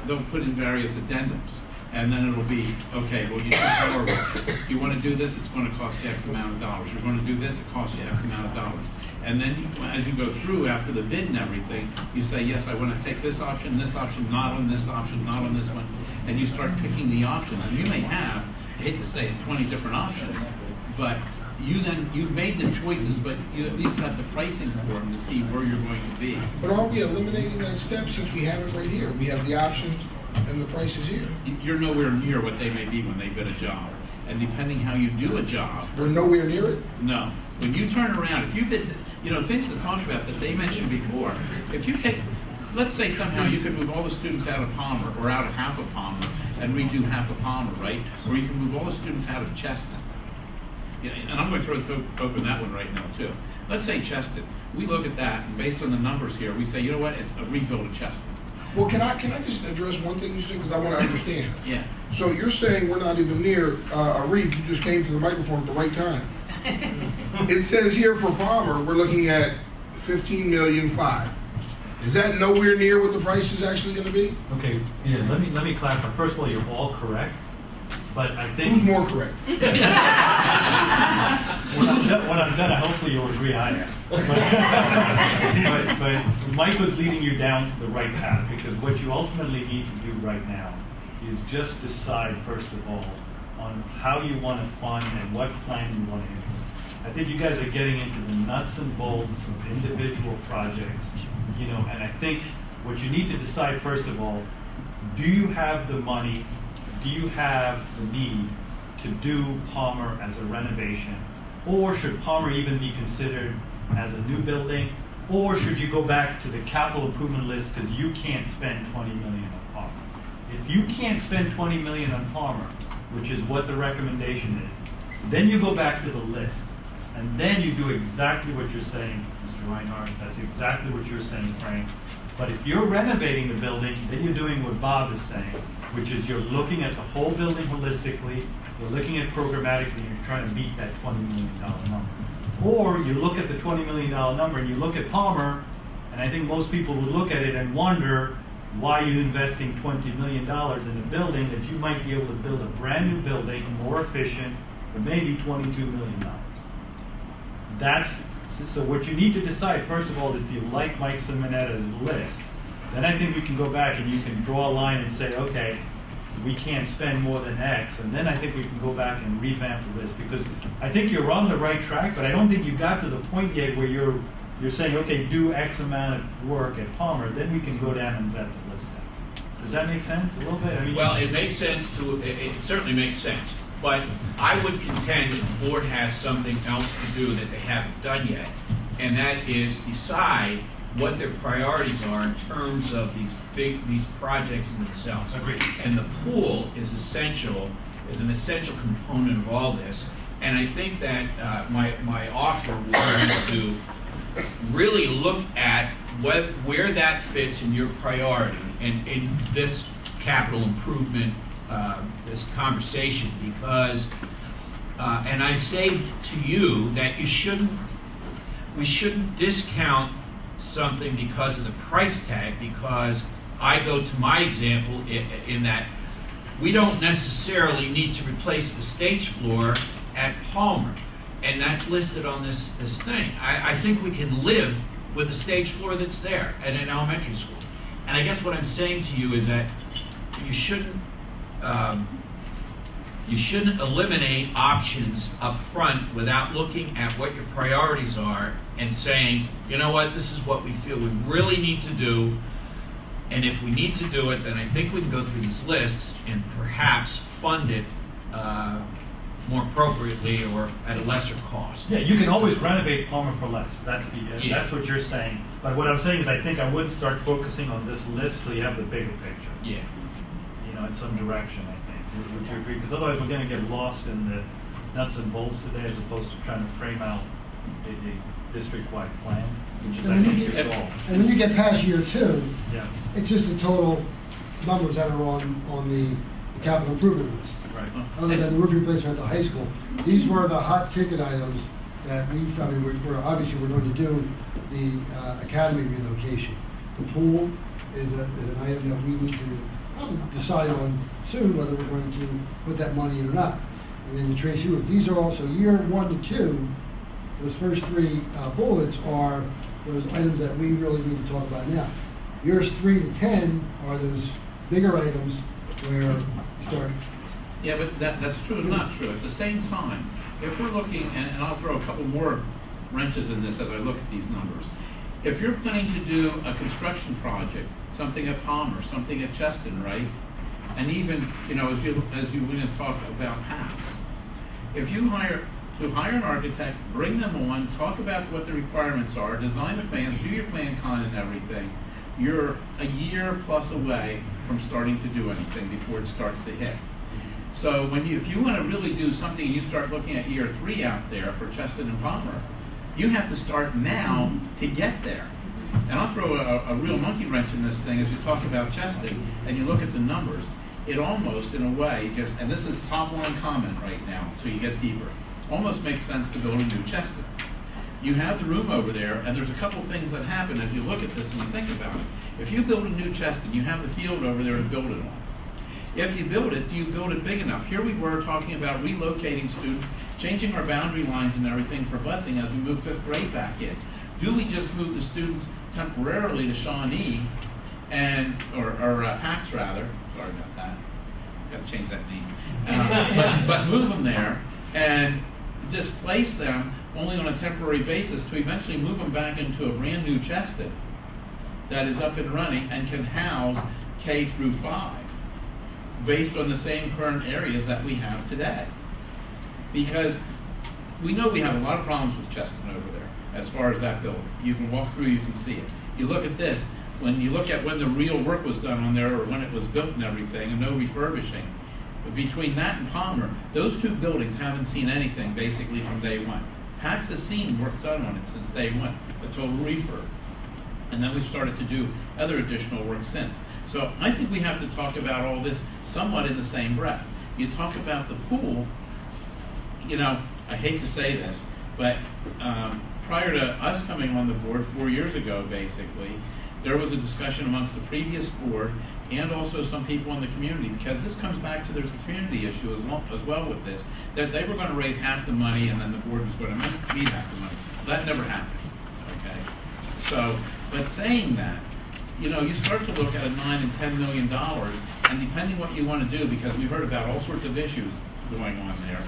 they'll put in various addendums. And then it'll be, okay, well, you want to do this, it's going to cost you X amount of dollars. You're going to do this, it costs you X amount of dollars. And then as you go through after the bid and everything, you say, yes, I want to take this option, not on this option, not on this one. And you start picking the options. And you may have, I hate to say it, 20 different options, but you've made the choices, but you at least have the pricing for them to see where you're going to be. But are we eliminating that step since we have it right here? We have the options and the price is here. You're nowhere near what they may be when they bid a job. And depending how you do a job. We're nowhere near it? No. When you turn around, if you bid, things to talk about that they mentioned before, if you take, let's say somehow you could move all the students out of Palmer or out of half of Palmer and redo half of Palmer, right? Or you can move all the students out of Cheston. And I'm going to open that one right now too. Let's say Cheston. We look at that, and based on the numbers here, we say, you know what, it's a rebuild of Cheston. Well, can I just address one thing you said, because I want to understand. Yeah. So you're saying we're not even near a reef. You just came to the microphone at the right time. It says here for Palmer, we're looking at $15,000,005. Is that nowhere near what the price is actually going to be? Okay, yeah, let me clarify. First of all, you're all correct, but I think... Who's more correct? When I'm done, hopefully you'll agree I am. But Mike was leading you down the right path, because what you ultimately need to do right now is just decide, first of all, on how you want to fund and what plan you want to implement. I think you guys are getting into the nuts and bolts of individual projects, and I think what you need to decide, first of all, do you have the money, do you have the need to do Palmer as a renovation? Or should Palmer even be considered as a new building? Or should you go back to the capital improvement list because you can't spend $20 million on Palmer? If you can't spend $20 million on Palmer, which is what the recommendation is, then you go back to the list. And then you do exactly what you're saying, Mr. Reinhardt. That's exactly what you're saying, Frank. But if you're renovating the building, then you're doing what Bob is saying, which is you're looking at the whole building holistically, you're looking at programmatically, and you're trying to meet that $20 million number. Or you look at the $20 million number and you look at Palmer, and I think most people would look at it and wonder why you're investing $20 million in a building that you might be able to build a brand new building, more efficient, for maybe $22 million. So what you need to decide, first of all, if you like Mike Simonetta's list, then I think we can go back and you can draw a line and say, okay, we can't spend more than X, and then I think we can go back and revamp the list, because I think you're on the right track, but I don't think you got to the point yet where you're saying, okay, do X amount of work at Palmer, then we can go down and vet the list out. Does that make sense a little bit? I mean, Well, it makes sense it certainly makes sense. But I would contend that the board has something else to do that they haven't done yet, and that is decide what their priorities are in terms of these projects in themselves. Agreed. And the pool is an essential component of all this. And I think that my offer would be to really look at where that fits in your priority and in this capital improvement, this conversation, because, and I say to you that we shouldn't discount something because of the price tag, because I go to my example in that we don't necessarily need to replace the stage floor at Palmer, and that's listed on this thing. I think we can live with the stage floor that's there at an elementary school. And I guess what I'm saying to you is that you shouldn't eliminate options up front without looking at what your priorities are and saying, you know what, this is what we feel we really need to do, and if we need to do it, then I think we can go through these lists and perhaps fund it more appropriately or at a lesser cost. yeah, you can always renovate Palmer for less. That's Yeah. that's what you're saying. But what I'm saying is, I think I would start focusing on this list so you have the bigger picture. Yeah. You know, in some direction, I think. Would you agree? Because otherwise, we're going to get lost in the nuts and bolts today, as opposed to trying to frame out a district-wide plan, which is, I And think, when you your get- goal. and when you get past year 2, Yeah. it's just the total numbers that are on the capital improvement list. Right. Other than the roof replacement at the high school. These were the hot ticket items that we're obviously we're going to do the academy relocation. The pool is an item that we need to probably decide on soon whether we're going to put that money in or not. And then the Tracy roof. These are also year 1 to 2. Those first 3 bullets are those items that we really need to talk about now. Years 3 to 10 are those bigger items where you start. Yeah, but that's true and not true. At the same time, if we're looking, and I'll throw a couple more wrenches in this as I look at these numbers. If you're planning to do a construction project, something at Palmer, something at Cheston, right? And even, you know, as you went and talk about HAPs, if you hire an architect, bring them on, talk about what the requirements are, design the plans, do your plan con and everything, you're a year plus away from starting to do anything before it starts to hit. So if you want to really do something and you start looking at year 3 out there for Cheston and Palmer, you have to start now to get there. And I'll throw a real monkey wrench in this thing as you talk about Cheston and you look at the numbers. It almost, in a way, and this is top line comment right now, so you get deeper, almost makes sense to build a new Cheston. You have the room over there, and there's a couple things that happen as you look at this and you think about it. If you build a new Cheston, you have the field over there to build it on. If you build it, do you build it big enough? Here we were talking about relocating students, changing our boundary lines and everything for busing as we move 5th grade back in. Do we just move the students temporarily to Shawnee or Pax rather? Sorry about that. Got to change that name. But move them there and displace them only on a temporary basis to eventually move them back into a brand new Cheston that is up and running and can house K through 5 based on the same current areas that we have today. Because we know we have a lot of problems with Cheston over there as far as that building. You can walk through, you can see it. You look at this, when you look at when the real work was done on there or when it was built and everything and no refurbishing, but between that and Palmer, those 2 buildings haven't seen anything basically from day 1. Pat's has seen work done on it since day 1, a total refurb. And then we've started to do other additional work since. So I think we have to talk about all this somewhat in the same breath. You talk about the pool, you know, I hate to say this, but prior to us coming on the board 4 years ago, basically, there was a discussion amongst the previous board and also some people in the community, because this comes back to there's a community issue as well with this, that they were going to raise half the money and then the board was going to meet half the money. That never happened, okay? So, but saying that, you know, you start to look at $9 and $10 million, and depending what you want to do, because we've heard about all sorts of issues going on there,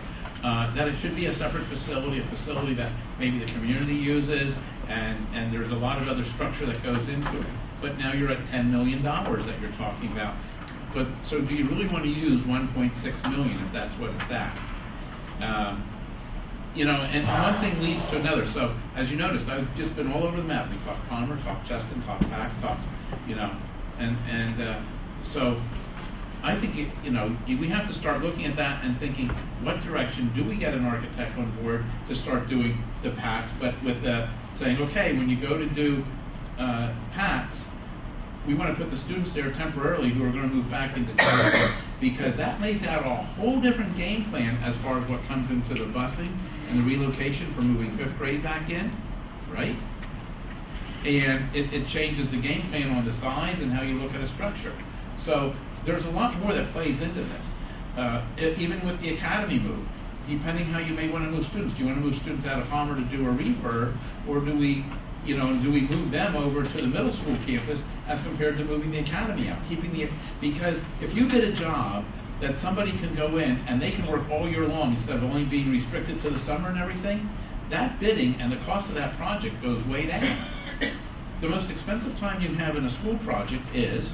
that it should be a separate facility, a facility that maybe the community uses, and there's a lot of other structure that goes into it. but now you're at $10 million that you're talking about. But, so do you really want to use 1.6 million if that's what it's at? You know, and one thing leads to another. So, as you noticed, I've just been all over the map. We talked Palmer, talked Cheston, talked Pax, talked, you know, so I think, you know, we have to start looking at that and thinking, what direction do we get an architect on board to start doing the PACs, but with the saying, okay, when you go to do PACs, we want to put the students there temporarily who are going to move back into college, because that lays out a whole different game plan as far as what comes into the busing and the relocation for moving 5th grade back in, right? And it changes the game plan on the size and how you look at a structure. So there's a lot more that plays into this. Even with the academy move, depending how you may want to move students. Do you want to move students out of Palmer to do a refurb, or do we move them over to the middle school campus as compared to moving the academy out? Because if you get a job that somebody can go in and they can work all year long instead of only being restricted to the summer and everything, that bidding and the cost of that project goes way down. The most expensive time you have in a school project is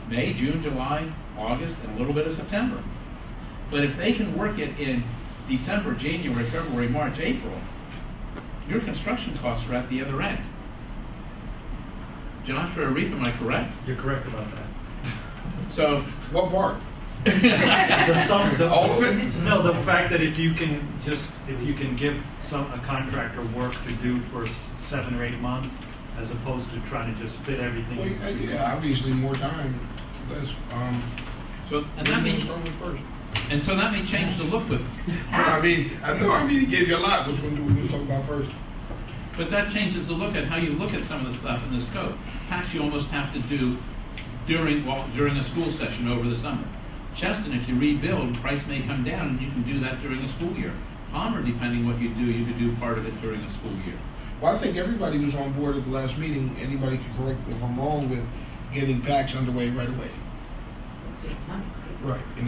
May, June, July, August, and a little bit of September. But if they can work it in December, January, February, March, April, your construction costs are at the other end. Joshua Arif, am I correct? You're correct about that. So, What part? All of it? No, the fact that if you can give a contractor work to do for 7 or 8 months, as opposed to trying to just fit everything. Well, yeah, obviously more time, less, so that may change the look with. I mean, he gave you a lot. Which one do we want to talk about first? But that changes the look at how you look at some of the stuff in the scope. PACs you almost have to do during a school session over the summer. Cheston, if you rebuild, price may come down, and you can do that during a school year. Palmer, depending what you do, you could do part of it during a school year. Well, I think everybody was on board at the last meeting. Anybody can correct me if I'm wrong with getting PACs underway right away. Right, and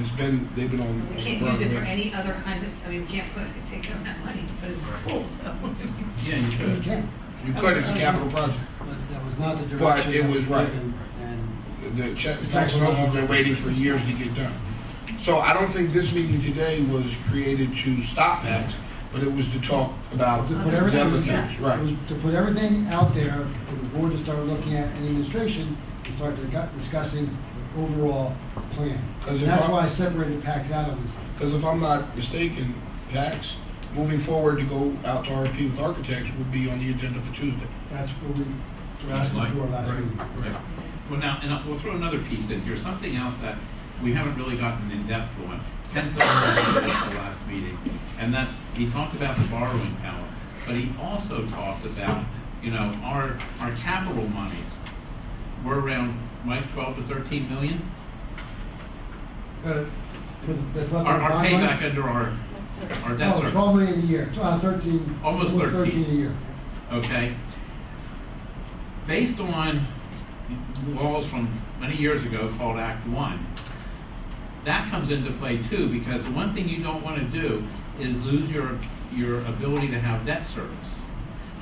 they've been on. We can't use it for any other kind of, we can't take out that money to put it in school, so. Yeah, you You could. can. You could, it's a capital project. But that was not the direction. But it that was right. given, and The tax has been waiting for years to get done. So I don't think this meeting today was created to stop PACs, but it was to talk about To the put everything, other things, it right? was to put everything out there for the board to start looking at, and administration to start discussing the overall plan. 'Cause And if that's I- why I separated PACs out of this. Because if I'm not mistaken, PACs, moving forward to go out to RFP with architects would be on the agenda for Tuesday. That's what we were asking for last Right, week. right. Well, now, and we'll throw another piece in here, something else that we haven't really gotten in depth on. Ken talked about this at the last meeting, and that's, he talked about the borrowing power, but he also talked about, our capital monies. We're around, Mike, 12 to 13 million? That's not Our the bond money? payback under our debt Oh, service. 12 million a year, 13. Almost 13. a year. Okay. Based on laws from many years ago called Act 1, that comes into play too, because the one thing you don't want to do is lose your ability to have debt service.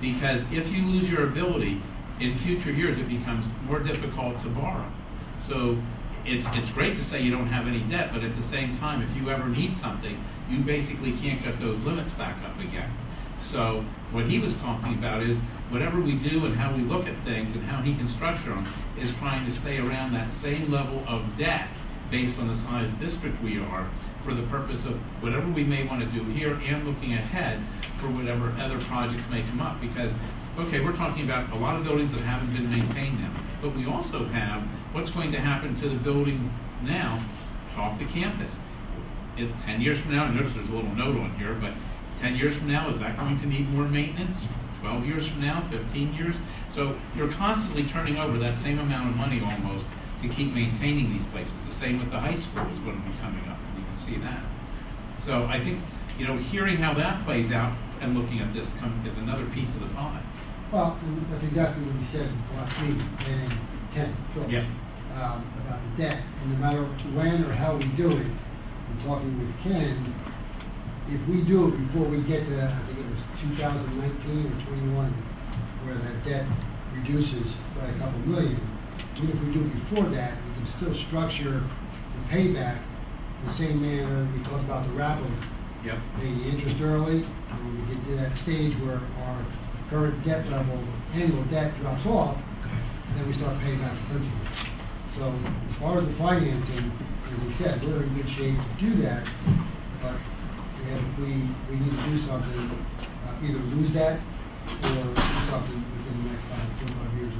Because if you lose your ability, in future years it becomes more difficult to borrow. So it's great to say you don't have any debt, but at the same time, if you ever need something, you basically can't get those limits back up again. So what he was talking about is whatever we do and how we look at things and how he can structure them is trying to stay around that same level of debt based on the size district we are, for the purpose of whatever we may want to do here and looking ahead for whatever other projects may come up. Because, okay, we're talking about a lot of buildings that haven't been maintained now, but we also have what's going to happen to the buildings now. Talk to campus. 10 years from now, I notice there's a little note on here, but 10 years from now, is that going to need more maintenance? 12 years from now, 15 years? So you're constantly turning over that same amount of money almost to keep maintaining these places. The same with the high school is going to be coming up, and you can see that. So I think, hearing how that plays out and looking at this is another piece of the pie. Well, and that's exactly what we said last week, and Ken, Phil, Yeah. about the debt. And no matter when or how we do it, I'm talking with Ken, if we do it before we get to, I think it was 2019 or 21, where that debt reduces by a couple million, even if we do it before that, we can still structure the payback in the same manner we talked about the rapid. Yep. Paying the interest early, and when we get to that stage where our current debt level, annual debt drops off, then we start paying back the principal. So as far as the financing, as we said, we're in good shape to do that, but we need to do something, either lose that or do something within the next 5 years.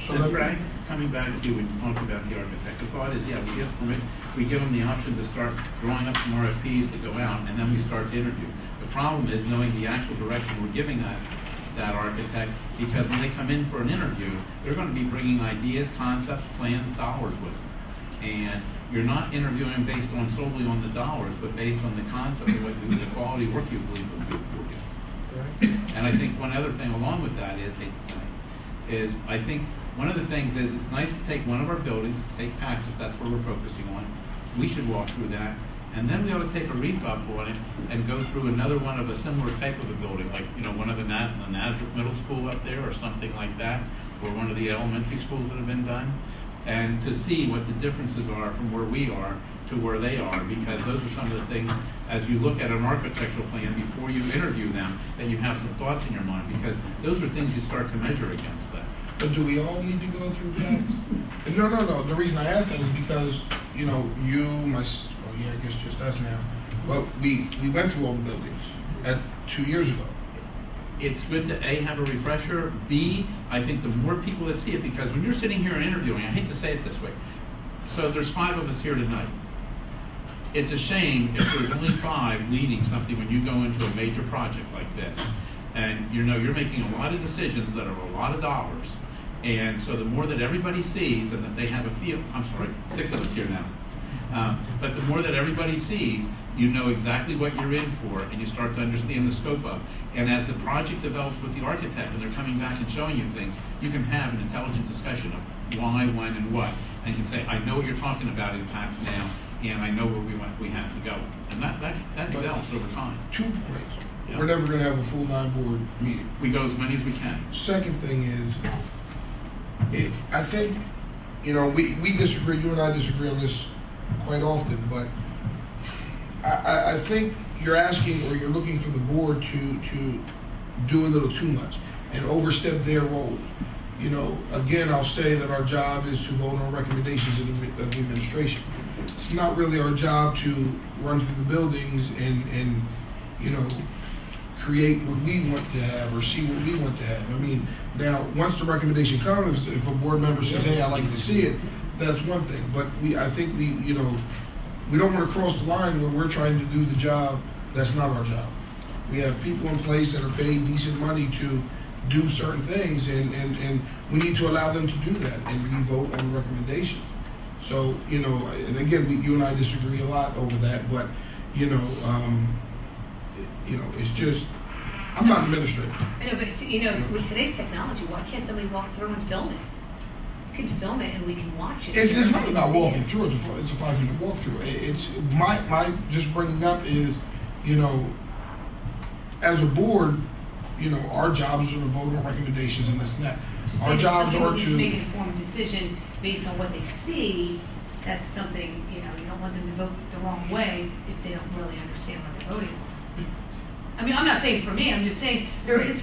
So Frank, coming back to what you talked about the architect, the thought is, yeah, we get permit, we give them the option to start drawing up some RFPs to go out, and then we start to interview. The problem is knowing the actual direction we're giving that architect, because when they come in for an interview, they're going to be bringing ideas, concepts, plans, dollars with them. And you're not interviewing based on solely on the dollars, but based on the concept of what the quality work you believe will do for you. And I think one other thing along with that is I think one of the things is it's nice to take one of our buildings, take PACS if that's where we're focusing on. We should walk through that. And then we ought to take a reef-up on it and go through another one of a similar type of a building, like, one of the Nazareth Middle School up there or something like that, or one of the elementary schools that have been done, and to see what the differences are from where we are to where they are, because those are some of the things, as you look at an architectural plan before you interview them, that you have some thoughts in your mind, because those are things you start to measure against that. But do we all need to go through that? No. The reason I ask that is because, I guess just us now. But we went through all the buildings 2 years ago. It's good to A, have a refresher, B, I think the more people that see it, because when you're sitting here and interviewing, I hate to say it this way, so there's 5 of us here tonight. It's a shame if there's only 5 leading something when you go into a major project like this. And you're making a lot of decisions that are a lot of dollars. And so the more that everybody sees and that they have a feel, 6 of us here now. But the more that everybody sees, you know exactly what you're in for, and you start to understand the scope of. And as the project develops with the architect, and they're coming back and showing you things, you can have an intelligent discussion of why, when, and what. And you can say, I know what you're talking about in PACS now, and I know where we have to go. And that develops over time. 2 points. Yeah. We're never going to have a full 9-board meeting. We go as many as we can. Second thing is, I think, we disagree, you and I disagree on this quite often, but I think you're asking or you're looking for the board to do a little too much and overstep their role. Again, I'll say that our job is to vote on recommendations of the administration. It's not really our job to run through the buildings and create what we want to have or see what we want to have. Now, once the recommendation comes, if a board member says, hey, I'd like to see it, that's one thing. But I think we don't want to cross the line when we're trying to do the job that's not our job. We have people in place that are paid decent money to do certain things, and we need to allow them to do that, and we vote on recommendations. So, and again, you and I disagree a lot over that, but, it's just, I'm not an administrator. I know, but with today's technology, why can't somebody walk through and film it? You can film it and we can watch it. It's not about walking through. It's a 5-minute walkthrough. It's my just bringing up is, as a board, our jobs are to vote on recommendations and this and that. Our jobs are to make an informed decision based on what they see. That's something you don't want them to vote the wrong way if they don't really understand what they're voting on. I'm not saying for me. I'm just saying there is,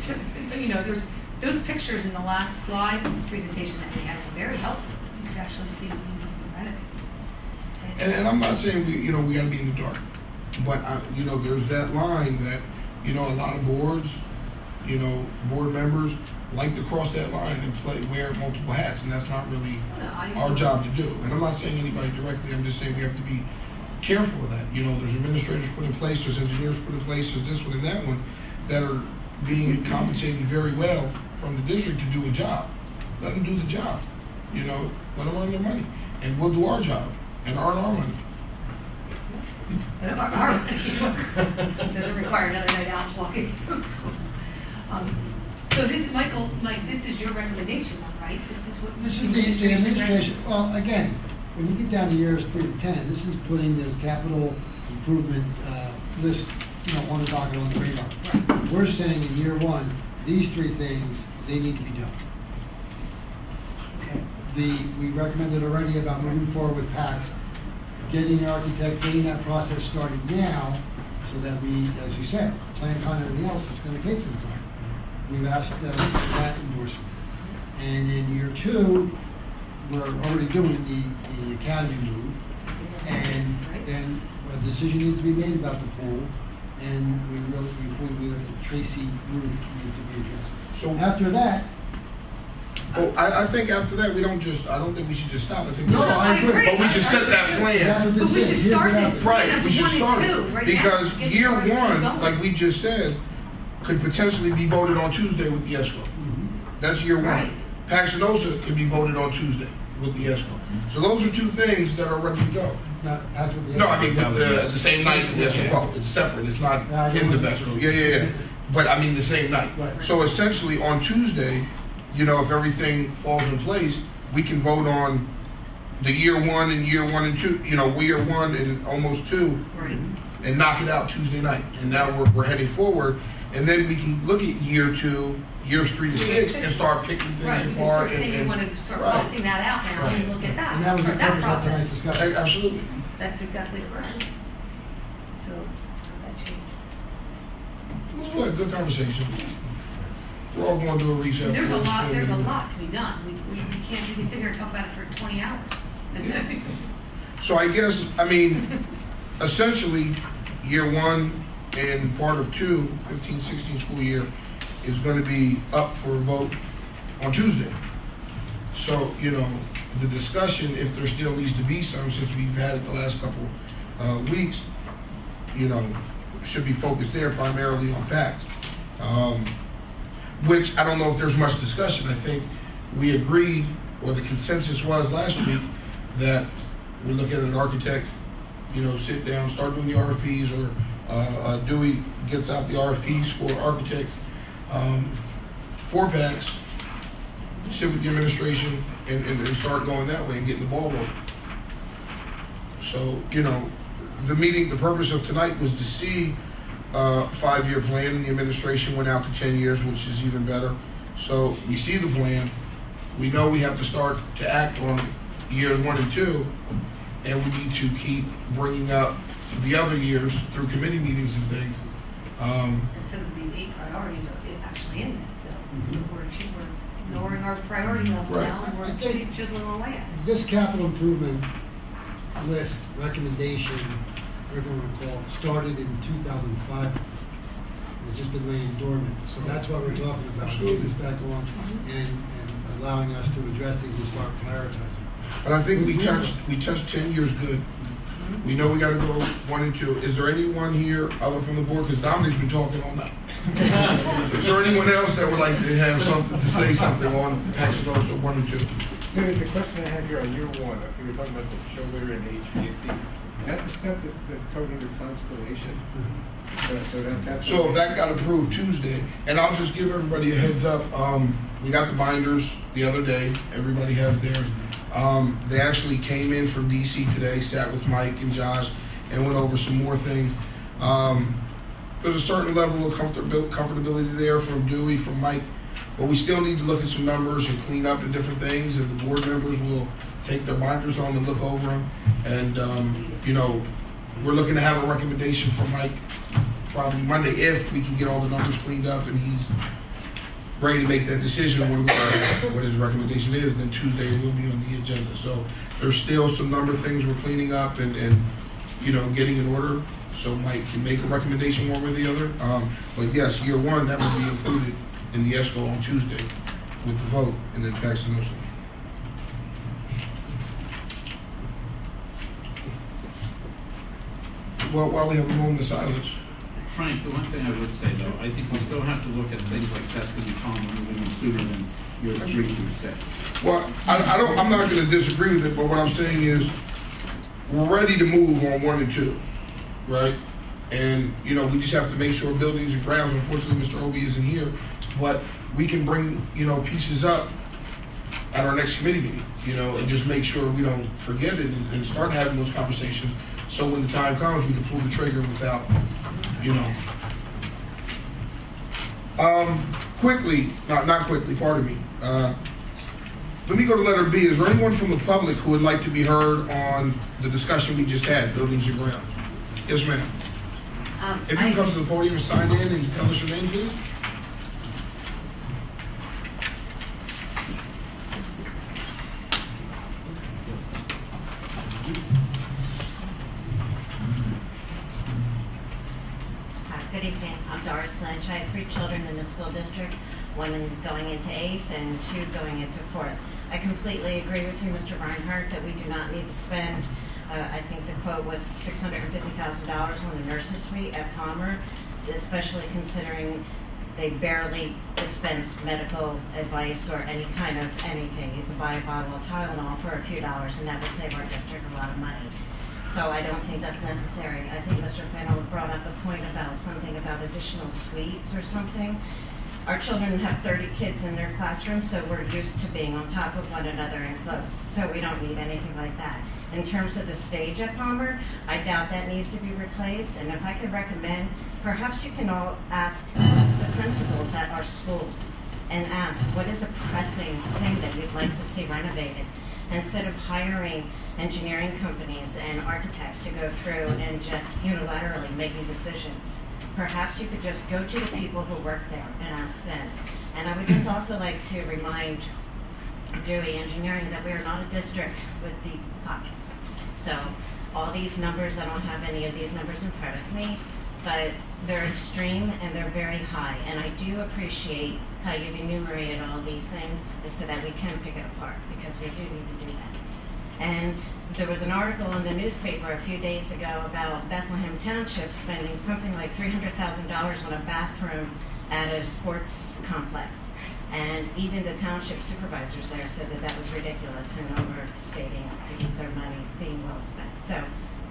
there's those pictures in the last slide presentation that we had were very helpful. You could actually see what needs to be renovated. and I'm not saying we got to be in the dark, but there's that line that a lot of boards, board members like to cross that line and wear multiple hats, and that's not really our job to do. And I'm not saying anybody directly. I'm just saying we have to be careful of that. There's administrators put in place, there's engineers put in place, there's this one and that one that are being compensated very well from the district to do a job. Let them do the job. Let them earn their money, and we'll do our job and earn our money. Our money doesn't require another night out walking through. So this, Mike, this is your recommendation, right? This is the administration. Well, again, when you get down to years 3 to 10, this is putting the capital improvement list, on the docket on the radar. Right. We're saying in year 1, these 3 things, they need to be done. Okay. we recommended already about moving forward with PACS, getting the architect, getting that process started now, so that we, as you said, plan on everything else, it's gonna take some time. We've asked for that endorsement. And in year 2, we're already doing the academy move, and then a decision needs to be made about the pool, and we believe that the Tracy roof needs to be addressed. So- After that, Well, I think after that, I don't think we should just stop. I think No, we should- I agree. But we should set that that's plan. what But this we is. should Here's start what this happened. Right, we should 1 and start 2 it. right now. Because Get year started, get 1, going. like we just said, could potentially be voted on Tuesday with the ESCO. That's year 1. Right. Paxinosa could be voted on Tuesday with the ESCO. So those are 2 things that are ready to go. That's what the. No, I mean, the same night with the ESCO. Well, it's separate, it's not in the ESCO. Yeah. But I mean, the same night. Right. So essentially, on Tuesday, you know, if everything falls in place, we can vote on the year 1 and year 1 and 2, you know, year 1 and almost 2, Right. and knock it out Tuesday night. And now we're heading forward, and then we can look at year 2, years 3 to 6, and start picking things Right, you apart. can say you want to start Right. costing that out now and look at that. And that was the start purpose of tonight's process. discussion. Absolutely. That's exactly correct. So, that changed. It was good conversation. We're all going to do a reset. There's a We'll lot, still there's a be- lot to be done. We can't, we can sit here and talk about it for 20 hours. So I guess, I mean, essentially, year 1 and part of 2, 15-16 school year, is going to be up for a vote on Tuesday. So, you know, the discussion, if there still needs to be some, since we've had it the last couple weeks, you know, should be focused there primarily on PACS. Which I don't know if there's much discussion. I think we agreed, or the consensus was last week, that we look at an architect, you know, sit down, start doing the RFPs, or Dewey gets out the RFPs for architects, for PACS, sit with the administration and start going that way and getting the ball rolling. So, you know, the purpose of tonight was to see a 5-year plan, and the administration went out to 10 years, which is even better. So we see the plan. We know we have to start to act on years 1 and 2, and we need to keep bringing up the other years through committee meetings and things. And some of these 8 priorities are actually in this, so we're lowering our priority level Right. now, and I we're think- chiseling away at it. This capital improvement list, recommendation, whatever you want to call it, started in 2005. It's just been laying dormant. So that's what we're talking about, getting this back on and allowing us to address these and start prioritizing. But I think we touched 10 years good. We know we got to go 1 and 2. Is there anyone here other from the board? Because Dominic's been talking all night. Is there anyone else that would like to have something to say something on Paxinosa 1 and 2? The question I had here on year 1, we were talking about the chiller and HVAC. Is that the stuff that's covered under Constellation? That's So if that got approved Tuesday, and I'll just give everybody a heads up, we got the binders the other day, everybody has theirs. They actually came in from DC today, sat with Mike and Josh, and went over some more things. There's a certain level of comfortability there from Dewey, from Mike, but we still need to look at some numbers and clean up the different things, and the board members will take their binders on and look over them. And, you know, we're looking to have a recommendation from Mike probably Monday, if we can get all the numbers cleaned up and he's ready to make that decision what his recommendation is, then Tuesday it will be on the agenda. So there's still some number of things we're cleaning up and you know, getting in order, so Mike can make a recommendation one way or the other. But yes, year 1, that would be included in the ESCO on Tuesday with the vote, and then Paxinosa. Well, while we have a moment of silence. Frank, the one thing I would say though, I think we still have to look at things like testing and trauma moving in sooner than your 3 through 6. Well, I'm not going to disagree with it, but what I'm saying is we're ready to move on 1 and 2, right? And, you know, we just have to make sure buildings and grounds, unfortunately, Mr. Obie isn't here, but we can bring, you know, pieces up at our next committee meeting, you know, and just make sure we don't forget it and start having those conversations. So when the time comes, we can pull the trigger without, you know. Quickly, not quickly, pardon me. Let me go to letter B. Is there anyone from the public who would like to be heard on the discussion we just had, buildings and grounds? Yes, ma'am. If you can come to the podium and sign in and tell us your name, please. Hi, good evening. I'm Doris Lynch. I have 3 children in the school district, one going into 8th and 2 going into 4th. I completely agree with you, Mr. Reinhardt, that we do not need to spend, I think the quote was $650,000 on the nurses suite at Palmer, especially considering they barely dispense medical advice or any kind of anything. You can buy a bottle of Tylenol for a few dollars and that would save our district a lot of money. So I don't think that's necessary. I think Mr. Fennell brought up a point about something about additional suites or something. Our children have 30 kids in their classroom, so we're used to being on top of one another and close. So we don't need anything like that. In terms of the stage at Palmer, I doubt that needs to be replaced. And if I could recommend, perhaps you can all ask the principals at our schools and ask, what is a pressing thing that you'd like to see renovated? Instead of hiring engineering companies and architects to go through and just unilaterally making decisions. Perhaps you could just go to the people who work there and ask them. And I would just also like to remind Dewey Engineering that we are not a district with deep pockets. So all these numbers, I don't have any of these numbers in front of me, but they're extreme and they're very high. And I do appreciate how you've enumerated all these things so that we can pick it apart, because we do need to do that. And there was an article in the newspaper a few days ago about Bethlehem Township spending something like $300,000 on a bathroom at a sports complex. And even the township supervisors there said that that was ridiculous and overstating their money being well spent. So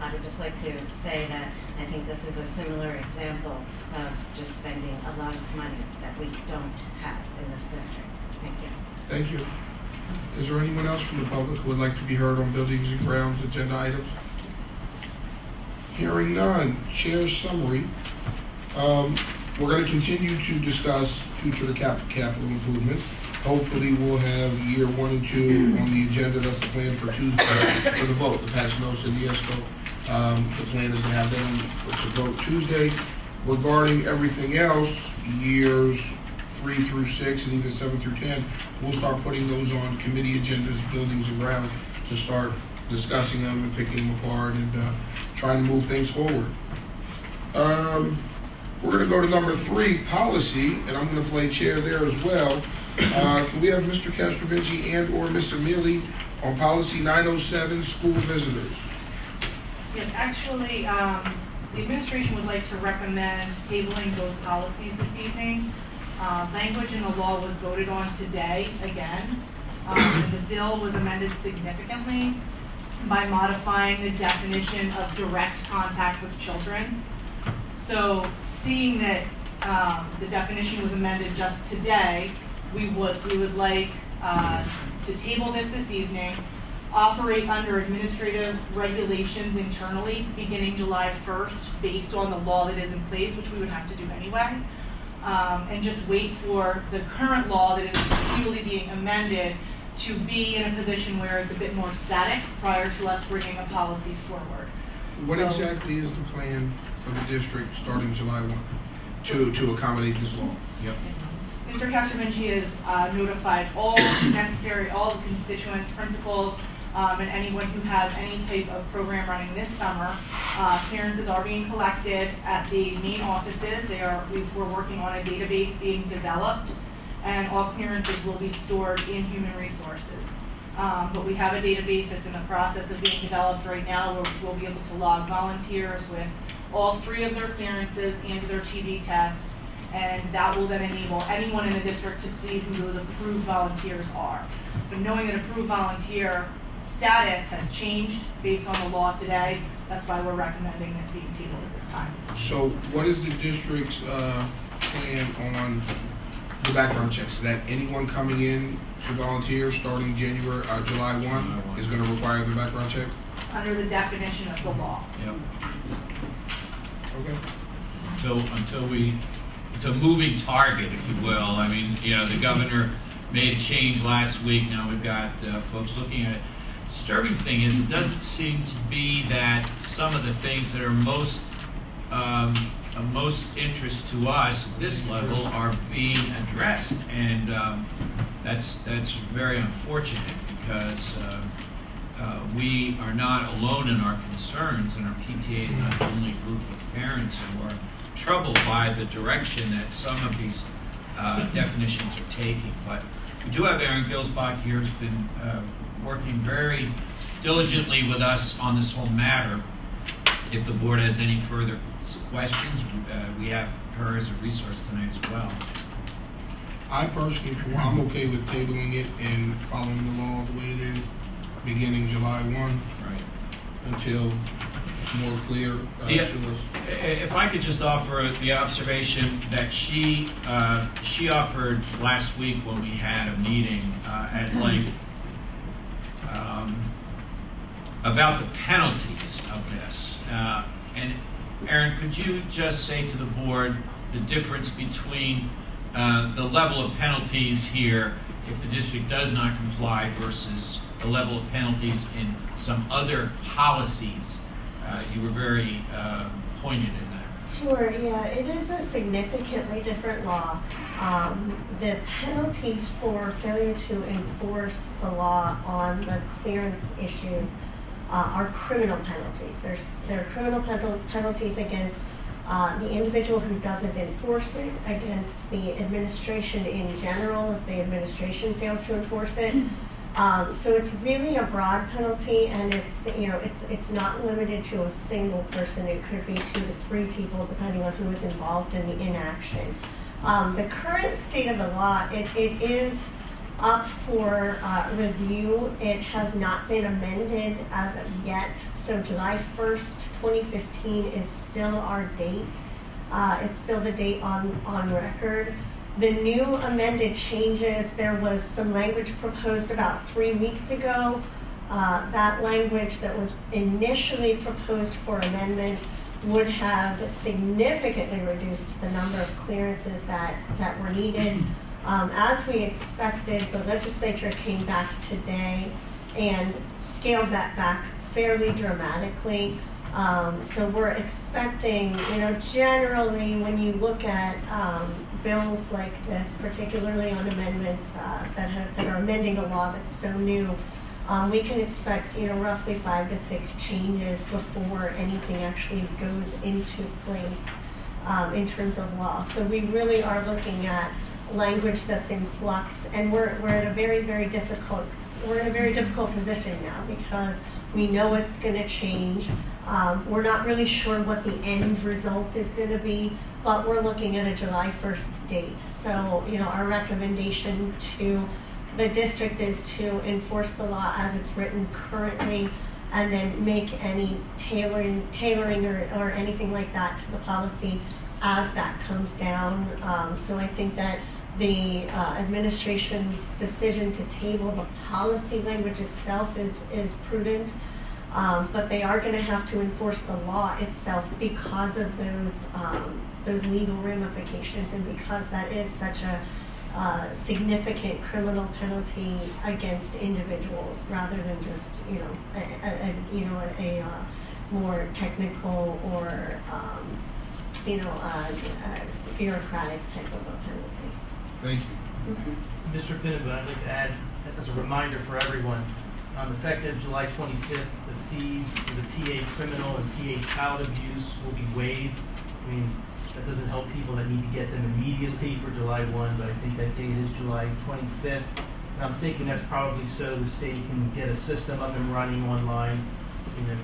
I would just like to say that I think this is a similar example of just spending a lot of money that we don't have in this district. Thank you. Thank you. Is there anyone else from the public who would like to be heard on buildings and grounds agenda items? Hearing none. Chair's summary. We're going to continue to discuss future capital improvements. Hopefully we'll have year 1 and 2 on the agenda. That's the plan for Tuesday for the vote. The pass no, said yes vote. The plan is to have them to vote Tuesday. Regarding everything else, years 3 through 6 and even 7 through 10, we'll start putting those on committee agendas, buildings and grounds, to start discussing them and picking them apart and trying to move things forward. We're going to go to number 3, policy, and I'm going to play chair there as well. Can we have Mr. Castrovinci and or Ms. Emili on policy 907, school visitors? Yes, actually, the administration would like to recommend tabling those policies this evening. Language in the law was voted on today again. The bill was amended significantly by modifying the definition of direct contact with children. So seeing that the definition was amended just today, we would like to table this evening, operate under administrative regulations internally beginning July 1st based on the law that is in place, which we would have to do anyway, and just wait for the current law that is continually being amended to be in a position where it's a bit more static prior to us bringing a policy forward. What exactly is the plan for the district starting July 1 to accommodate this law? Yep. Mr. Castrovinci has notified all the constituents, principals, and anyone who has any type of program running this summer. Clearances are being collected at the main offices. We're working on a database being developed, and all clearances will be stored in human resources. But we have a database that's in the process of being developed right now where we'll be able to log volunteers with all 3 of their clearances and their TB tests, and that will then enable anyone in the district to see who those approved volunteers are. But knowing that approved volunteer status has changed based on the law today, that's why we're recommending this being tabled at this time. So what is the district's plan on the background checks? Is that anyone coming in to volunteer starting July 1 is going to require the background check? Under the definition of the law. Yep. Okay. It's a moving target, if you will. I mean, the governor made a change last week. Now we've got folks looking at it. Disturbing thing is, it doesn't seem to be that some of the things that are most of most interest to us at this level are being addressed, and that's very unfortunate, because we are not alone in our concerns, and our PTA is not the only group of parents who are troubled by the direction that some of these definitions are taking. But we do have Aaron Gilsbach here, who's been working very diligently with us on this whole matter. If the board has any further questions, we have her as a resource tonight as well. I personally, for one, I'm okay with tabling it and following the law the way it is, beginning July 1. Right. Until it's more clear Yeah. to us. If I could just offer the observation that she offered last week when we had a meeting at length about the penalties of this. And Aaron, could you just say to the board the difference between the level of penalties here if the district does not comply versus the level of penalties in some other policies? You were very pointed in that. Sure, yeah, it is a significantly different law. The penalties for failure to enforce the law on the clearance issues are criminal penalties. There are criminal penalties against the individual who doesn't enforce it, against the administration in general if the administration fails to enforce it. So it's really a broad penalty, and it's not limited to a single person. It could be 2 to 3 people, depending on who is involved in the inaction. The current state of the law, it is up for review. It has not been amended as of yet, so July 1st, 2015 is still our date. It's still the date on record. The new amended changes, there was some language proposed about 3 weeks ago. That language that was initially proposed for amendment would have significantly reduced the number of clearances that were needed. As we expected, the legislature came back today and scaled that back fairly dramatically. So we're expecting, generally when you look at bills like this, particularly on amendments that are amending a law that's so new, we can expect, roughly 5 to 6 changes before anything actually goes into place in terms of law. So we really are looking at language that's in flux, and we're in a very, very difficult position now, because we know it's going to change. We're not really sure what the end result is going to be, but we're looking at a July 1st date. So, our recommendation to the district is to enforce the law as it's written currently, and then make any tailoring or anything like that to the policy as that comes down. So I think that the administration's decision to table the policy language itself is prudent, but they are going to have to enforce the law itself because of those legal ramifications, and because that is such a significant criminal penalty against individuals, rather than just a more technical or bureaucratic type of a penalty. Thank you. Mr. Pinnagle, I'd like to add, as a reminder for everyone, effective July 25th, the fees for the PA criminal and PA child abuse will be waived. I mean, that doesn't help people that need to get them immediately for July 1, but I think that date is July 25th. And I'm thinking that's probably so the state can get a system up and running online, to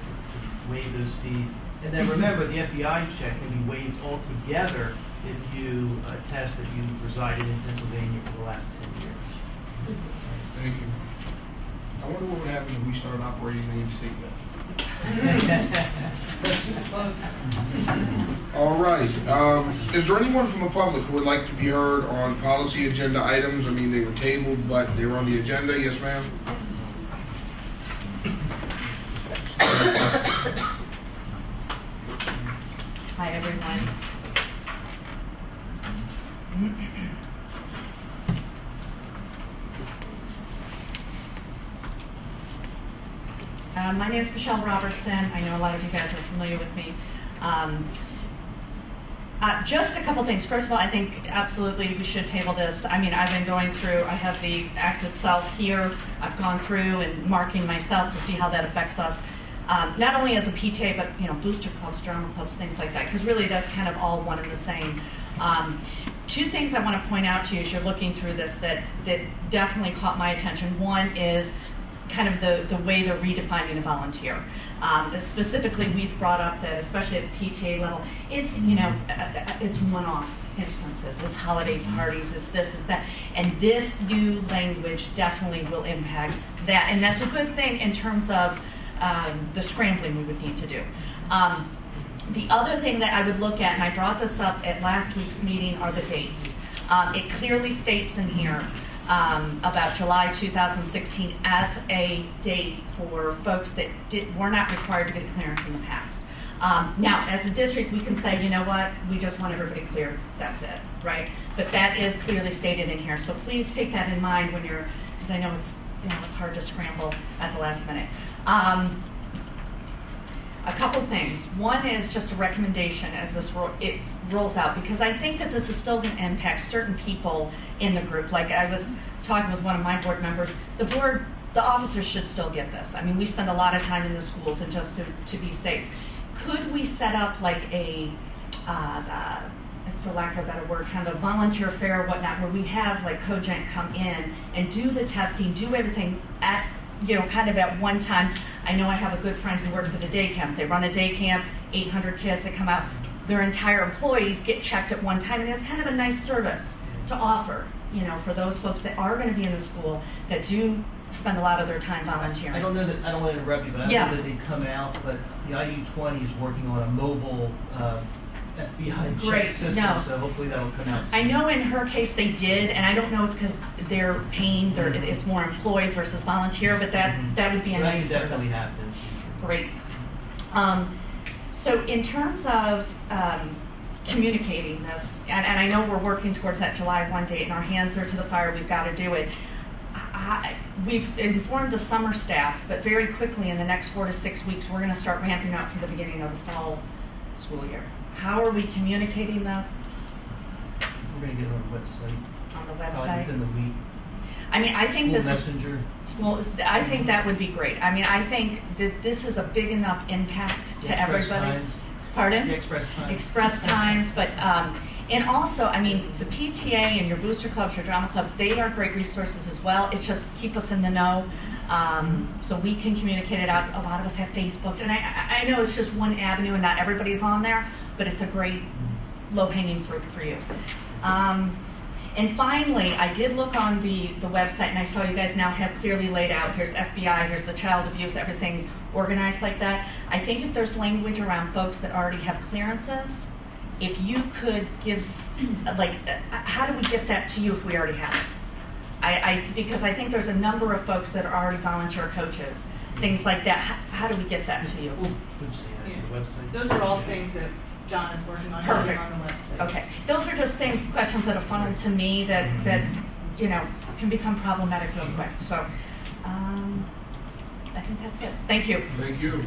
waive those fees. And then remember, the FBI check can be waived altogether if you attest that you resided in Pennsylvania for the last 10 years. Thank you. I wonder what would happen if we started operating in state law. All right. Is there anyone from the public who would like to be heard on policy agenda items? I mean, they were tabled, but they were on the agenda. Yes, ma'am. Hi, everyone. My name is Michelle Robertson. I know a lot of you guys are familiar with me. Just a couple things. First of all, I think absolutely we should table this. I mean, I've been going through, I have the act itself here. I've gone through and marking myself to see how that affects us. Not only as a PTA, but, you know, booster clubs, drama clubs, things like that, because really that's kind of all one and the same. Two things I want to point out to you as you're looking through this that definitely caught my attention. One is kind of the way they're redefining a volunteer. Specifically, we've brought up that, especially at the PTA level, it's, you know, it's one-off instances. It's holiday parties, it's this, it's that. And this new language definitely will impact that. And that's a good thing in terms of the scrambling we would need to do. The other thing that I would look at, and I brought this up at last week's meeting, are the dates. It clearly states in here about July 2016 as a date for folks that were not required to get a clearance in the past. Now, as a district, we can say, you know what, we just want everybody cleared, that's it, right? But that is clearly stated in here, so please take that in mind when you're, because I know it's, you know, it's hard to scramble at the last minute. A couple things. One is just a recommendation as this it rolls out, because I think that this is still going to impact certain people in the group. Like I was talking with one of my board members, the officers should still get this. I mean, we spend a lot of time in the schools, and just to be safe. Could we set up like a, for lack of a better word, kind of a volunteer fair or whatnot, where we have like Cogent come in and do the testing, do everything at, you know, kind of at one time. I know I have a good friend who works at a day camp. They run a day camp, 800 kids that come out. Their entire employees get checked at one time, and it's kind of a nice service to offer, you know, for those folks that are going to be in the school that do spend a lot of their time volunteering. I don't know that, I don't want to interrupt you, but I don't Yeah. know that they come out, but the IU-20 is working on a mobile FBI Great. check system, No. so hopefully that'll come out soon. I know in her case they did, and I don't know it's because they're paying, it's more employed versus volunteer, but that would be a But I nice can service. definitely have this. Great. So in terms of communicating this, and I know we're working towards that July 1 date, and our hands are to the fire, we've got to do it. We've informed the summer staff, but very quickly in the next 4 to 6 weeks, we're going to start ramping up for the beginning of the fall school year. How are we communicating this? We're going to get it on the website. On the Probably website? within the week. I mean, I think School this Messenger. I think that would be great. I mean, I think that this is a big enough impact to Express everybody. Times. Pardon? The Express Times. Express Times, but and also, I mean, the PTA and your booster clubs, your drama clubs, they are great resources as well. It's just keep us in the know, so we can communicate it out. A lot of us have Facebook, and I know it's just one avenue, and not everybody's on there, but it's a great low-hanging fruit for you. And finally, I did look on the website, and I saw you guys now have clearly laid out, here's FBI, here's the child abuse, everything's organized like that. I think if there's language around folks that already have clearances, if you could give, like, how do we get that to you if we already have it? Because I think there's a number of folks that are already volunteer coaches, things like that. How do we get that to you? We'll see that on the website. Those are all things that John is working on Perfect. on the website. Okay, those are just things, questions that have funneled to me that you know, can become problematic real quick. So, I think that's it. Thank you. Thank you.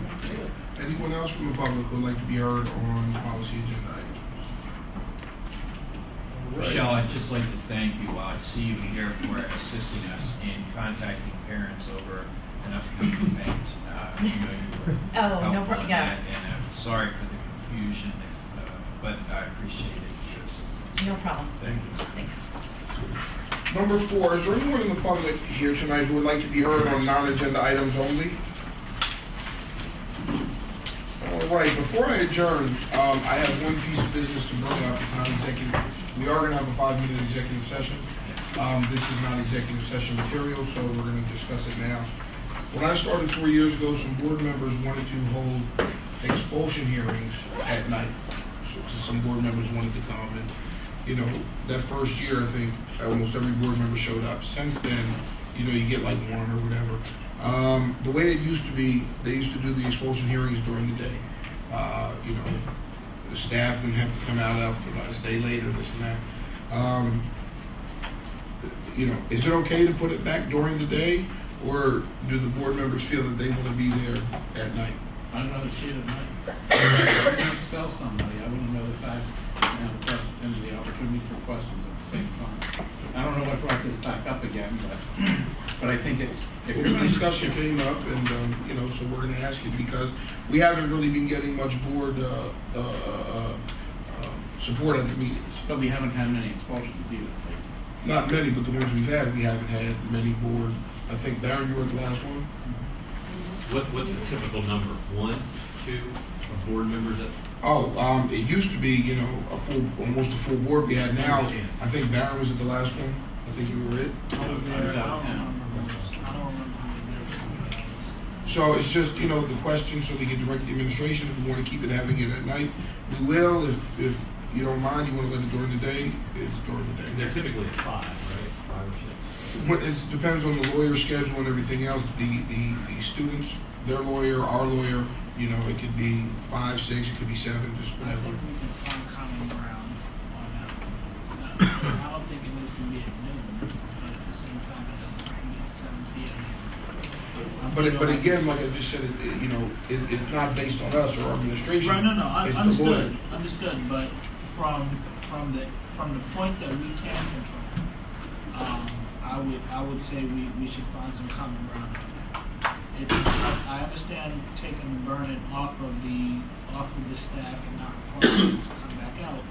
Anyone else from the public who would like to be heard on policy agenda items? Michelle, I'd just like to thank you. I see you here for assisting us in contacting parents over an upcoming event. I know you were Oh, no helpful problem. in Yeah. that, and I'm sorry for the confusion, but I appreciate it. Your assistance. No problem. Thank you. Thanks. Number 4, is there anyone in the public here tonight who would like to be heard on non-agenda items only? All right, before I adjourn, I have one piece of business to bring up. It's non-executive. We are going to have a 5-minute executive session. This is non-executive session material, so we're going to discuss it now. When I started 4 years ago, some board members wanted to hold expulsion hearings at night. So some board members wanted to come, and you know, that first year, I think almost every board member showed up. Since then, you know, you get like one or whatever. The way it used to be, they used to do the expulsion hearings during the day. You know, the staff didn't have to come out after stay late or this and that. You know, is it okay to put it back during the day, or do the board members feel that they want to be there at night? I'd rather see it at night. I'm going to sell somebody, I wouldn't know the facts, and the opportunity for questions at the same time. I don't know what brought this back up again, but I think it's, if you're Well, going the to... discussion came up, and, so we're gonna ask you, because we haven't really been getting much board, support at the meetings. But we haven't had many expulsions either. Not many, but the ones we've had, we haven't had many board. I think, Darren, you were the last one? What's the typical number? 1, 2 board members that? Oh, it used to be, almost a full board we had now. I think Darren was at the last one. I think you were it. I was out of town. So it's just, the question, so we can direct the administration, if we want to keep it, having it at night, we will. If you don't mind, you want to let it during the day, it's during the day. They're typically at 5, right? 5 or 6. It depends on the lawyer's schedule and everything else. The students, their lawyer, our lawyer, it could be 5, 6, it could be 7, just I whatever. think we can find common ground on that. I don't think it needs to be at noon, but at the same time, it doesn't have to be at 7 p.m. But again, like I just said, it's not based on us or our administration. Right, no, It's the lawyer. understood, but from the point that we can control, I would say we should find some common ground on that. I understand taking the burden off of the staff and not requiring them to come back out,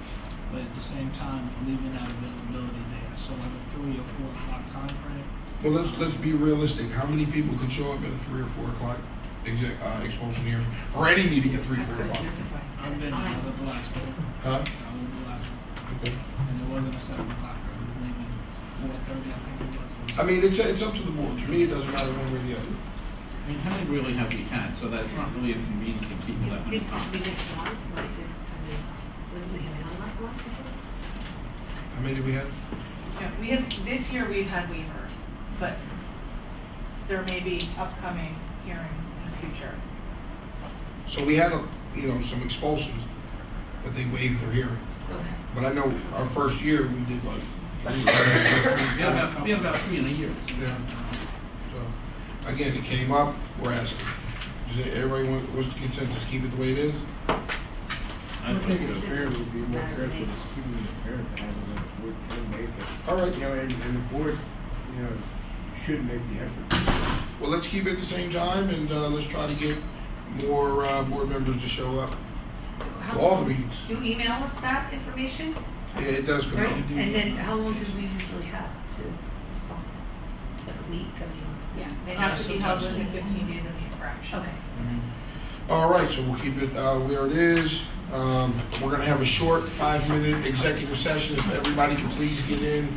but at the same time leaving that availability there. So like a 3 or 4 o'clock time frame. Well, let's be realistic. How many people could show up at a 3 or 4 o'clock expulsion hearing, or any meeting at 3 or 4 o'clock? I've been at the last one. Huh? I was the last one. Okay. And it wasn't a 7 o'clock, it was maybe 4:30, I think it was. I mean, it's up to the board. To me, it doesn't matter one way or the other. I mean, how many really have we had, so that it's not really inconveniencing people that many Did times. we just one, like, when we had one last one? How many do we have? Yeah, this year we've had waivers, but there may be upcoming hearings in the future. So we had, some expulsions, but they waived their hearing. Okay. But I know our first year, we did like. We have about 3 in a year. Yeah. So, again, it came up, we're asking. Does everybody what's the consensus, keep it the way it is? I think it's fair, would be more careful to keeping it fair than having the board can make it. All right. And the board, should make the effort. Well, let's keep it at the same time, and let's try to get more board members to show up. All the meetings. Do you email us that information? Yeah, it does come Right, out. and then how long do we usually have to respond? Like a week, Yeah, they have to be held within 15 days of the infraction. Okay. All right, so we'll keep it where it is. We're going to have a short 5-minute executive session. If everybody can please get in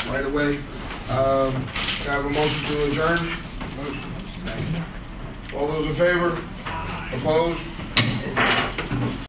right away. Can I have a motion to adjourn? All those in favor? Opposed?